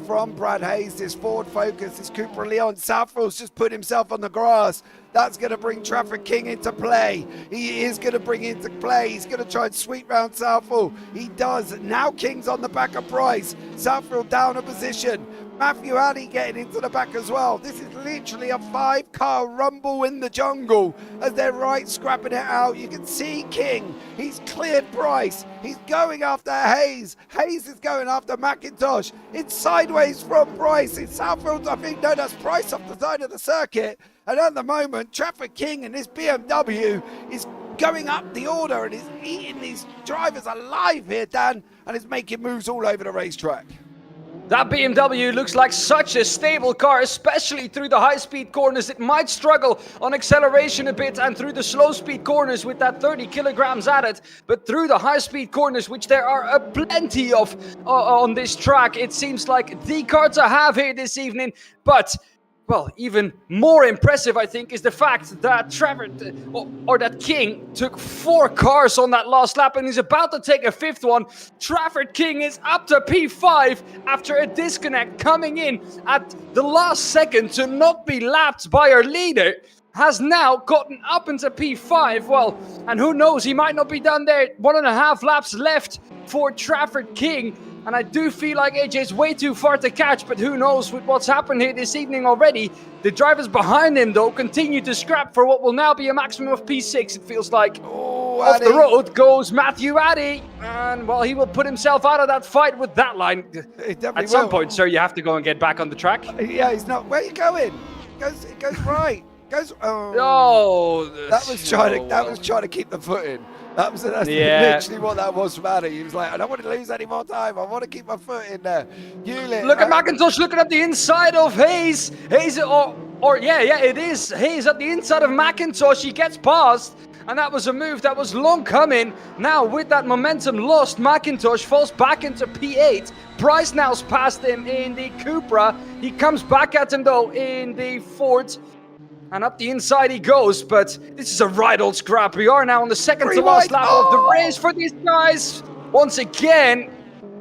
from Brad Hayes, this Ford Focus, this Cooper Leon. Southall's just put himself on the grass. That's going to bring Trafford King into play. He is going to bring into play. He's going to try and sweep round Southall. He does. Now King's on the back of Price. Southall down a position. Matthew Addy getting into the back as well. This is literally a 5-car rumble in the jungle as they're right scrapping it out. You can see King. He's cleared Price. He's going after Hayes. Hayes is going after McIntosh. It's sideways from Price. It's Southfield, I think. No, that's Price off the side of the circuit. And at the moment, Trafford King and this BMW is going up the order and is eating these drivers alive here, Dan, and is making moves all over the racetrack. That BMW looks like such a stable car, especially through the high-speed corners. It might struggle on acceleration a bit and through the slow-speed corners with that 30 kilograms added. But through the high-speed corners, which there are plenty of on this track, it seems like the car to have here this evening. But well, even more impressive, I think, is the fact that that King took 4 cars on that last lap and he's about to take a 5th one. Trafford King is up to P5 after a disconnect, coming in at the last second to not be lapped by our leader. Has now gotten up into P5. Well, and who knows, he might not be done there. 1.5 laps left for Trafford King. And I do feel like AJ's way too far to catch, but who knows with what's happened here this evening already. The drivers behind him, though, continue to scrap for what will now be a maximum of P6, it feels like. Off the road goes Matthew Addy. And, well, he will put himself out of that fight with that line. At some point, sir, you have to go and get back on the track. Yeah, he's not. Where are you going? It goes right. That was trying to keep the foot in. That's literally what that was from Addy. He was like, I don't want to lose any more time. I want to keep my foot in there. Look at McIntosh looking at the inside of Hayes. It is Hayes at the inside of McIntosh. He gets past, and that was a move that was long coming. Now, with that momentum lost, McIntosh falls back into P8. Price now's past him in the Cupra. He comes back at him, though, in the Ford. And up the inside he goes, but this is a right old scrap. We are now on the second to last lap of the race for these guys. Once again,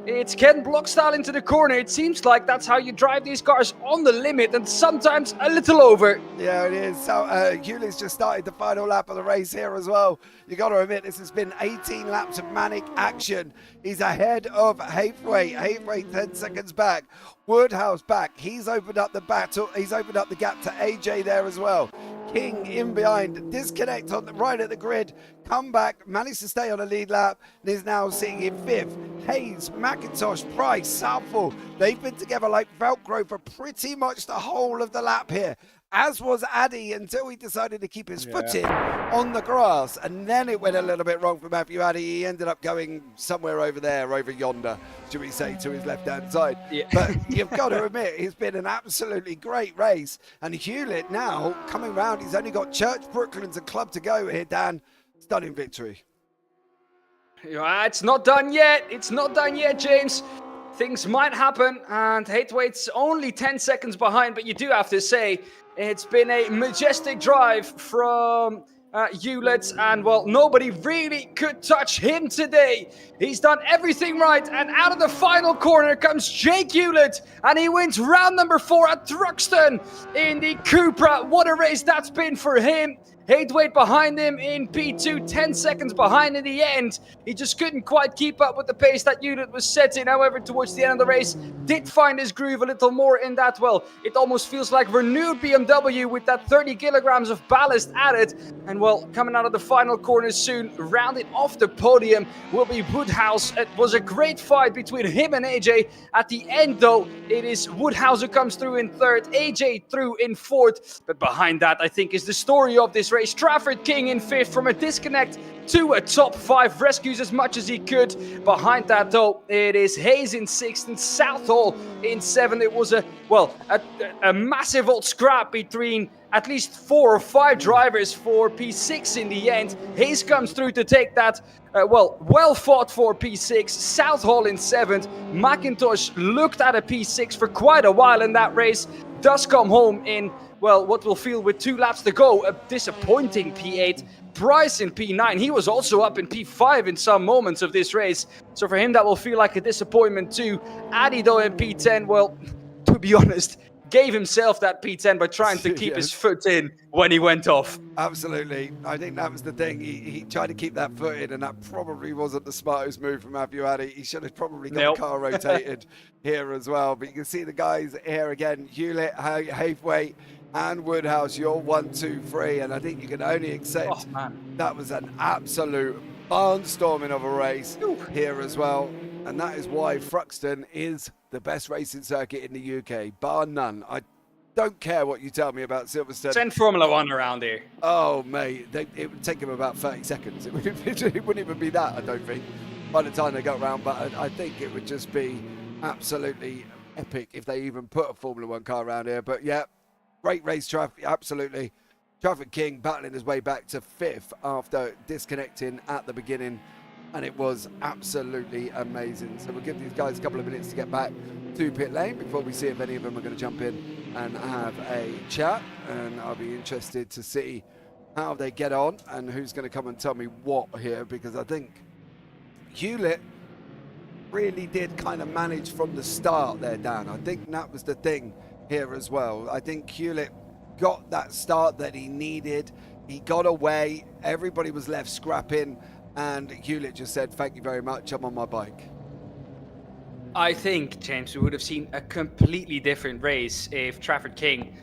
it's Ken Block style into the corner. It seems like that's how you drive these cars, on the limit and sometimes a little over. Yeah, it is. So Hewlett's just started the final lap of the race here as well. You got to admit, this has been 18 laps of manic action. He's ahead of Haythwaite. Haythwaite 10 seconds back. Woodhouse back. He's opened up the battle. He's opened up the gap to AJ there as well. King in behind. Disconnect on right at the grid. Come back. Managed to stay on a lead lap. And is now sitting in 5th. Hayes, McIntosh, Price, Southall. They've been together like Velcro for pretty much the whole of the lap here. As was Addy until he decided to keep his foot in on the grass. And then it went a little bit wrong for Matthew Addy. He ended up going somewhere over there, over yonder, should we say, to his left-hand side. Yeah. But you've got to admit, it's been an absolutely great race. And Hewlett now coming round. He's only got Church, Brooklands and Club to go here, Dan. Stunning victory. It's not done yet. It's not done yet, James. Things might happen, and Haythwaite's only 10 seconds behind, but you do have to say it's been a majestic drive from Hewlett, and well, nobody really could touch him today. He's done everything right, and out of the final corner comes Jake Hewlett, and he wins round number 4 at Thruxton in the Cupra. What a race that's been for him. Haythwaite behind him in P2, 10 seconds behind in the end. He just couldn't quite keep up with the pace that Hewlett was setting. However, towards the end of the race, did find his groove a little more in that, well, it almost feels like renewed BMW with that 30 kilograms of ballast added. And well, coming out of the final corner soon, rounding off the podium will be Woodhouse. It was a great fight between him and AJ. At the end, though, it is Woodhouse who comes through in third, AJ through in fourth. But behind that, I think, is the story of this race. Trafford King in fifth from a disconnect to a top 5, rescues as much as he could. Behind that, though, it is Hayes in 6th and Southall in 7th. It was a massive old scrap between at least 4 or 5 drivers for P6 in the end. Hayes comes through to take that. Well fought for P6. Southall in 7th. McIntosh looked at a P6 for quite a while in that race. Does come home in, well, what we'll feel with 2 laps to go. A disappointing P8. Price in P9. He was also up in P5 in some moments of this race. So for him, that will feel like a disappointment too. Addy, though, in P10, well, to be honest, gave himself that P10 by trying to keep his foot in when he went off. Absolutely. I think that was the thing. He tried to keep that foot in, and that probably wasn't the smartest move from Matthew Addy. He should have probably got the car rotated here as well. But you can see the guys here again, Hewlett, Haythwaite, and Woodhouse. You're 1, 2, 3, and I think you can only accept that was an absolute barnstorming of a race here as well. And that is why Thruxton is the best racing circuit in the UK, bar none. I don't care what you tell me about Silverstone. Send Formula One around here. Oh, mate, it would take him about 30 seconds. It wouldn't even be that, I don't think, by the time they got around. But I think it would just be absolutely epic if they even put a Formula One car around here. But yeah, great race, traffic, absolutely. Traffic King battling his way back to 5th after disconnecting at the beginning. And it was absolutely amazing. So we'll give these guys a couple of minutes to get back to pit lane before we see if any of them are going to jump in and have a chat. And I'll be interested to see how they get on and who's going to come and tell me what here, because I think Hewlett really did kind of manage from the start there, Dan. I think that was the thing here as well. I think Hewlett got that start that he needed. He got away. Everybody was left scrapping. And Hewlett just said, thank you very much, I'm on my bike. I think, James, we would have seen a completely different race if Trafford King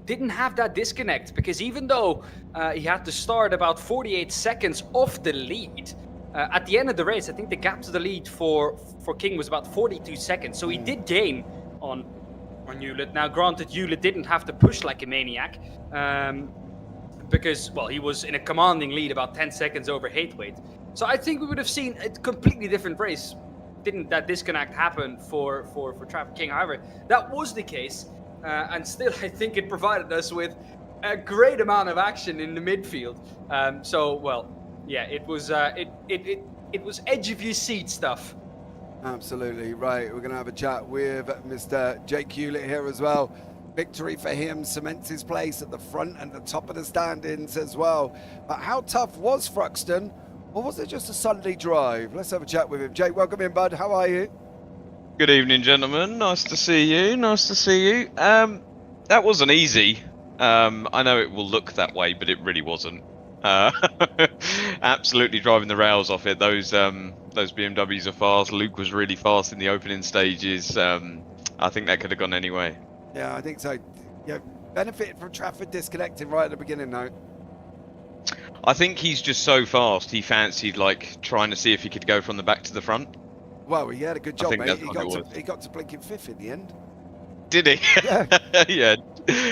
didn't have that disconnect. Because even though he had to start about 48 seconds off the lead, at the end of the race, I think the gap to the lead for King was about 42 seconds. So he did gain on Hewlett. Now, granted, Hewlett didn't have to push like a maniac. Because, well, he was in a commanding lead about 10 seconds over Haythwaite. So I think we would have seen a completely different race. Didn't that disconnect happen for Trafford King? However, that was the case. And still, I think it provided us with a great amount of action in the midfield. So, well, yeah, it was it was edge of your seat stuff. Absolutely. Right, we're going to have a chat with Mr. Jake Hewlett here as well. Victory for him cements his place at the front and the top of the standings as well. But how tough was Thruxton, or was it just a Sunday drive? Let's have a chat with him. Jake, welcome in, bud. How are you? Good evening, gentlemen. Nice to see you. Nice to see you. That wasn't easy. I know it will look that way, but it really wasn't. Absolutely driving the rails off it. Those BMWs are fast. Luke was really fast in the opening stages. I think that could have gone anyway. Yeah, I think so. Yeah, benefited from Trafford disconnecting right at the beginning, though. I think he's just so fast. He fancied like trying to see if he could go from the back to the front. Well, he had a good job, mate. He got to blinking 5th in the end. Did he? Yeah. yeah,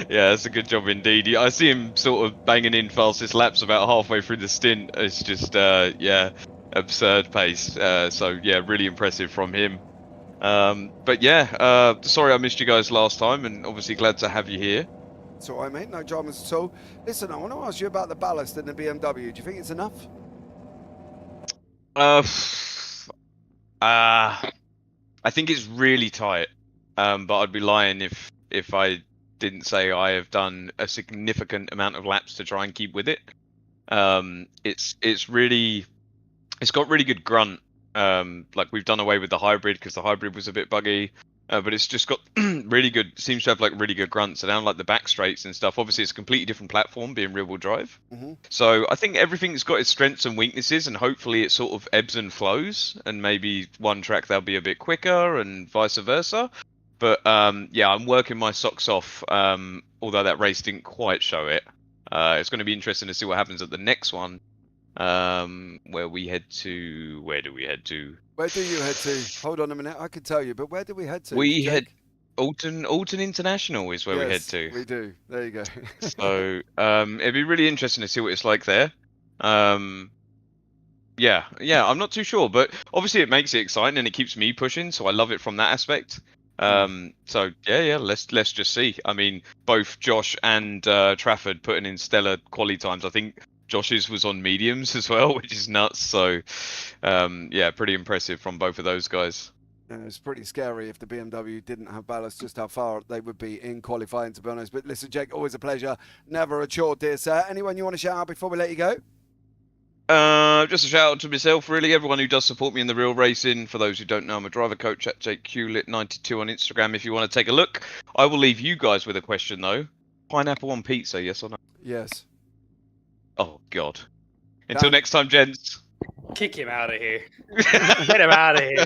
that's a good job indeed. I see him sort of banging in fastest laps about halfway through the stint. It's just absurd pace. So yeah, really impressive from him. But yeah, sorry I missed you guys last time, and obviously glad to have you here. It's all right, mate. No dramas at all. Listen, I want to ask you about the ballast in the BMW. Do you think it's enough? I think it's really tight. But I'd be lying if I didn't say I have done a significant amount of laps to try and keep with it. It's got really good grunt. Like we've done away with the hybrid because the hybrid was a bit buggy. But it's just got really good, seems to have like really good grunts. And down like the back straights and stuff. Obviously, it's a completely different platform being rear wheel drive. So I think everything's got its strengths and weaknesses, and hopefully it sort of ebbs and flows. And maybe one track they'll be a bit quicker and vice versa. But yeah, I'm working my socks off. Although that race didn't quite show it. It's going to be interesting to see what happens at the next one. Where we head to? Where do we head to? Where do you head to? Hold on a minute, I can tell you, but where do we head to? We Jake? head Alton International is where we head to. We do. There you go. So it'd be really interesting to see what it's like there. Yeah, I'm not too sure, but obviously it makes it exciting and it keeps me pushing, so I love it from that aspect. So yeah, let's just see. I mean, both Josh and Trafford putting in stellar quali times. I think Josh's was on mediums as well, which is nuts. So, yeah, pretty impressive from both of those guys. Yeah, it's pretty scary if the BMW didn't have ballast, just how far they would be in qualifying, to be honest. But listen, Jake, always a pleasure. Never a chore, dear sir. Anyone you want to shout out before we let you go? Just a shout out to myself, really. Everyone who does support me in the real racing. For those who don't know, I'm a driver coach at JPBroadcasting on Instagram. If you want to take a look, I will leave you guys with a question though. Pineapple on pizza, yes or no? Yes. Oh, God. Until next time, gents. Kick him out of here. Get him out of here.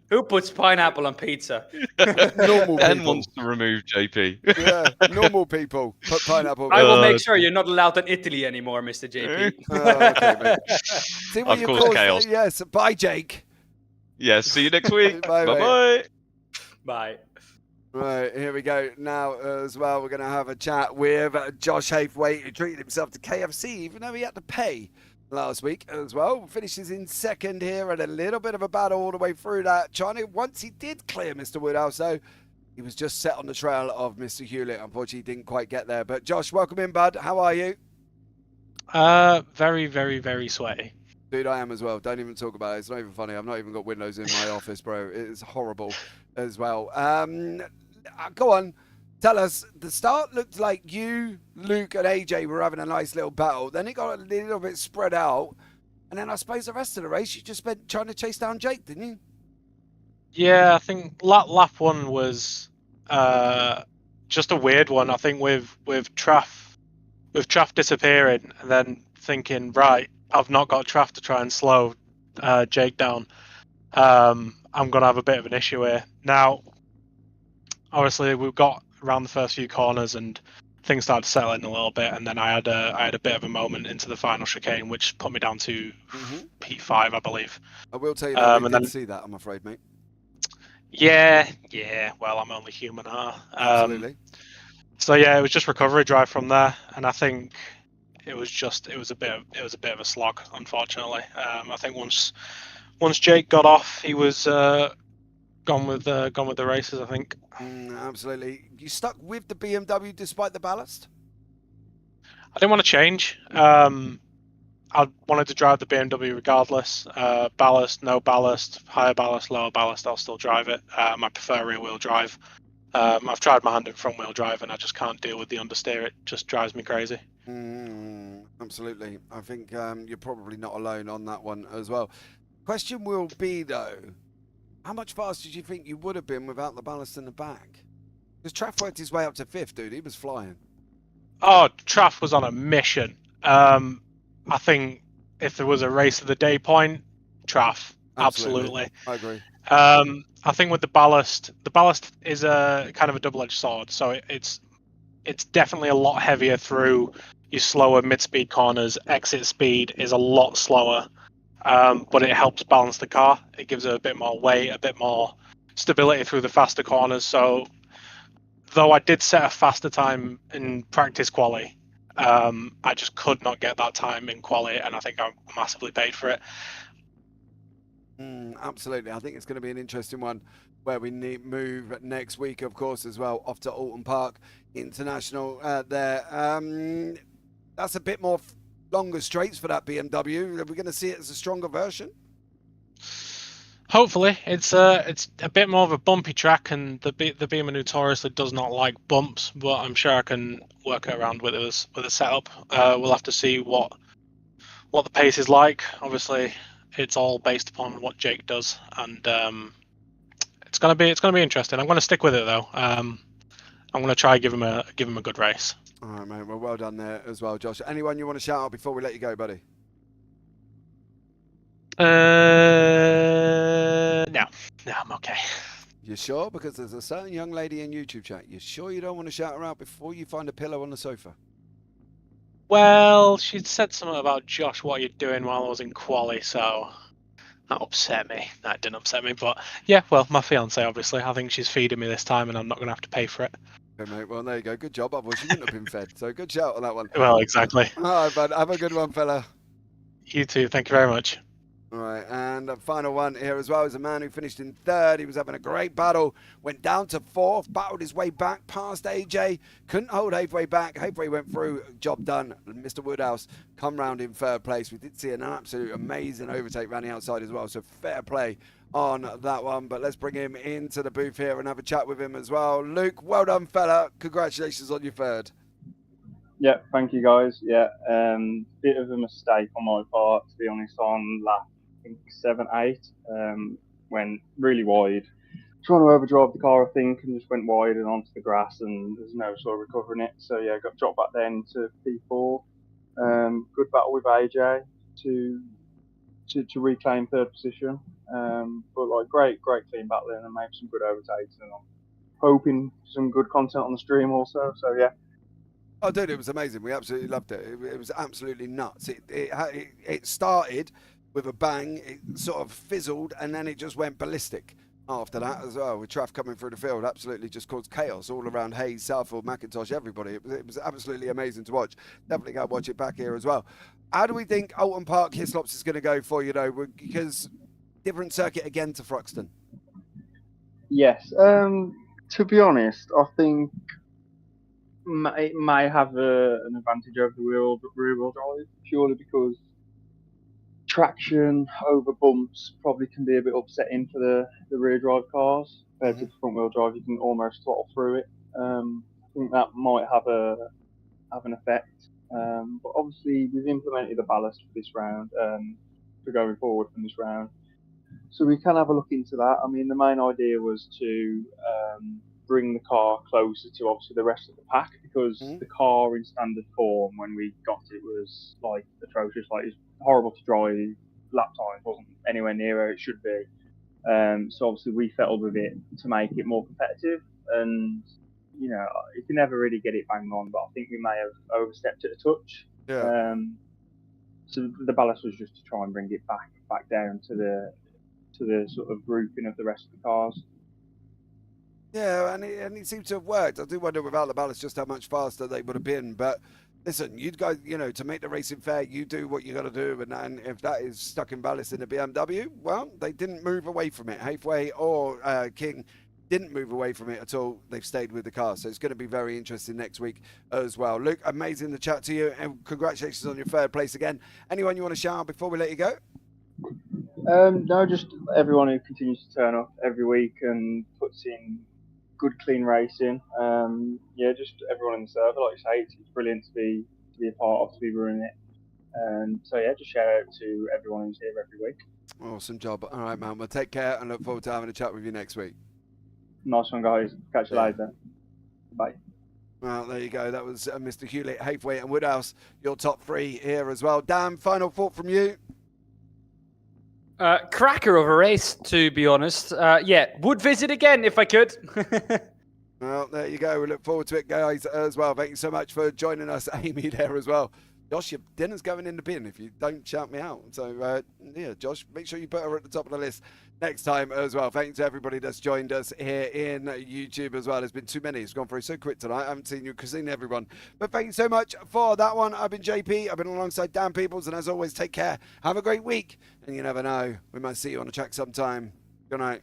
Who puts pineapple on pizza? Normal people. And wants to remove JP. Yeah, normal people put pineapple. I will make sure you're not allowed in Italy anymore, Mr. JP. Okay, mate. See what Of you course, call chaos. Yes, bye, Jake. Yes, see you next week. Bye, mate. Bye-bye. Bye. Right, here we go. Now, as well, we're going to have a chat with Josh Hathwaite, who treated himself to KFC, even though he had to pay last week as well. Finishes in second here and a little bit of a battle all the way through that. Once he did clear Mr. Woodhouse, though, he was just set on the trail of Mr. Hewlett. Unfortunately, he didn't quite get there. But Josh, welcome in, bud. How are you? Very, very, very sweaty. Dude, I am as well. Don't even talk about it. It's not even funny. I've not even got windows in my office, bro. It is horrible as well. Go on. Tell us, the start looked like you, Luke, and AJ were having a nice little battle. Then it got a little bit spread out. And then I suppose the rest of the race, you just spent trying to chase down Jake, didn't you? Yeah, I think lap one was just a weird one. I think with Traff disappearing and then thinking, right, I've not got Traff to try and slow Jake down. I'm going to have a bit of an issue here. Now, obviously, we've got around the first few corners and things started to settle in a little bit. And then I had a bit of a moment into the final chicane, which put me down to P5, I believe. I will tell you that we didn't see that, I'm afraid, mate. Yeah. Well, I'm only human, Absolutely. So yeah, it was just recovery drive from there, and I think it was a bit of a slog, unfortunately. I think once Jake got off, he was gone with the races, I think. Absolutely. You stuck with the BMW despite the ballast? I didn't want to change. I wanted to drive the BMW regardless. Ballast, no ballast, higher ballast, lower ballast, I'll still drive it. I prefer rear wheel drive. I've tried my hand at front wheel drive and I just can't deal with the understeer. It just drives me crazy. Absolutely. I think you're probably not alone on that one as well. Question will be, though, how much faster do you think you would have been without the ballast in the back? Because Traff worked his way up to fifth, dude. He was flying. Oh, Traff was on a mission. I think if there was a race of the day point, Traff, absolutely. I agree. I think with the ballast is a kind of a double-edged sword. So it's definitely a lot heavier through your slower mid-speed corners. Exit speed is a lot slower, but it helps balance the car. It gives it a bit more weight, a bit more stability through the faster corners. So though I did set a faster time in practice quali, I just could not get that time in quali, and I think I massively paid for it. Absolutely. I think it's going to be an interesting one where we move next week, of course, as well, off to Alton Park International there. That's a bit more longer straights for that BMW. Are we going to see it as a stronger version? Hopefully, it's a bit more of a bumpy track, and the Beamer notoriously does not like bumps. But I'm sure I can work around with a setup. We'll have to see what the pace is like. Obviously, it's all based upon what Jake does, and it's gonna be interesting. I'm gonna stick with it though. I'm gonna try give him a good race. All right, mate. Well done there as well, Josh. Anyone you want to shout out before we let you go, buddy? No, I'm okay. You sure? Because there's a certain young lady in YouTube chat. You sure you don't want to shout her out before you find a pillow on the sofa? Well, she'd said something about Josh, what you're doing while I was in quali, so that upset me. That didn't upset me, but yeah, well, my fiance, obviously, I think she's feeding me this time, and I'm not going to have to pay for it. Okay, mate. Well, there you go. Good job. Otherwise, you wouldn't have been fed. So good shout on that one. Well, exactly. All right, bud. Have a good one, fella. You too. Thank you very much. All right, and the final one here as well is a man who finished in third. He was having a great battle, went down to fourth, battled his way back past AJ, couldn't hold Haveway back. Haveway went through, job done. Mr. Woodhouse come round in third place. We did see an absolute amazing overtake round the outside as well, so fair play on that one. But let's bring him into the booth here and have a chat with him as well. Luke, well done, fella. Congratulations on your third. Yeah, thank you, guys. Yeah, bit of a mistake on my part, to be honest, on lap 7, 8, went really wide. Trying to overdrive the car, I think, and just went wide and onto the grass, and there's no sort of recovering it. So yeah, got dropped back then to P4. Good battle with AJ to reclaim third position. But like great clean battling and maybe some good overtakes, and I'm hoping some good content on the stream also. So yeah. Oh, dude, it was amazing. We absolutely loved it. It was absolutely nuts. It started with a bang, it sort of fizzled, and then it just went ballistic after that as well, with Traff coming through the field. Absolutely just caused chaos all around Hayes, Southfield, McIntosh, everybody. It was absolutely amazing to watch. Definitely go watch it back here as well. How do we think Alton Park Hislops is going to go for, because different circuit again to Thruxton? Yes, to be honest, I think it may have an advantage over the rear-wheel drive, purely because traction over bumps probably can be a bit upsetting for the rear drive cars compared to the front wheel drive. You can almost throttle through it. I think that might have an effect. But obviously we've implemented the ballast for this round, for going forward from this round, so we can have a look into that. I mean, the main idea was to bring the car closer to obviously the rest of the pack, because the car in standard form when we got it was like atrocious. Like, it's horrible to drive. Lap time wasn't anywhere near where it should be. So obviously we settled with it to make it more competitive, and you can never really get it bang on, but I think we may have overstepped it a touch. Yeah. So the ballast was just to try and bring it back down to the sort of grouping of the rest of the cars. Yeah, and it seemed to have worked. I do wonder without the ballast just how much faster they would have been. But listen, you guys, to make the racing fair, you do what you got to do. And if that is stuck in ballast in the BMW, well, they didn't move away from it. Haveway or King didn't move away from it at all. They've stayed with the car. So it's going to be very interesting next week as well. Luke, amazing to chat to you. And congratulations on your third place again. Anyone you want to shout out before we let you go? No, just everyone who continues to turn up every week and puts in good, clean racing. Just everyone in the server, like you say, it's brilliant to be a part of, to be running it. So yeah, just shout out to everyone who's here every week. Awesome job. All right, man. Well, take care and look forward to having a chat with you next week. Nice one, guys. Catch you later. Bye. Well, there you go. That was Mr. Hewlett, Haveway and Woodhouse, your top three here as well. Dan, final thought from you? Cracker of a race, to be honest. Would visit again if I could. Well, there you go. We look forward to it, guys, as well. Thank you so much for joining us, Amy, there as well. Josh, your dinner's going in the bin if you don't shout me out. So, Josh, make sure you put her at the top of the list next time as well. Thank you to everybody that's joined us here in YouTube as well. There's been too many. It's gone through so quick tonight. I haven't seen everyone. But thank you so much for that one. I've been JP. I've been alongside Dan Peoples. And as always, take care. Have a great week. And you never know, we might see you on the track sometime. Good night.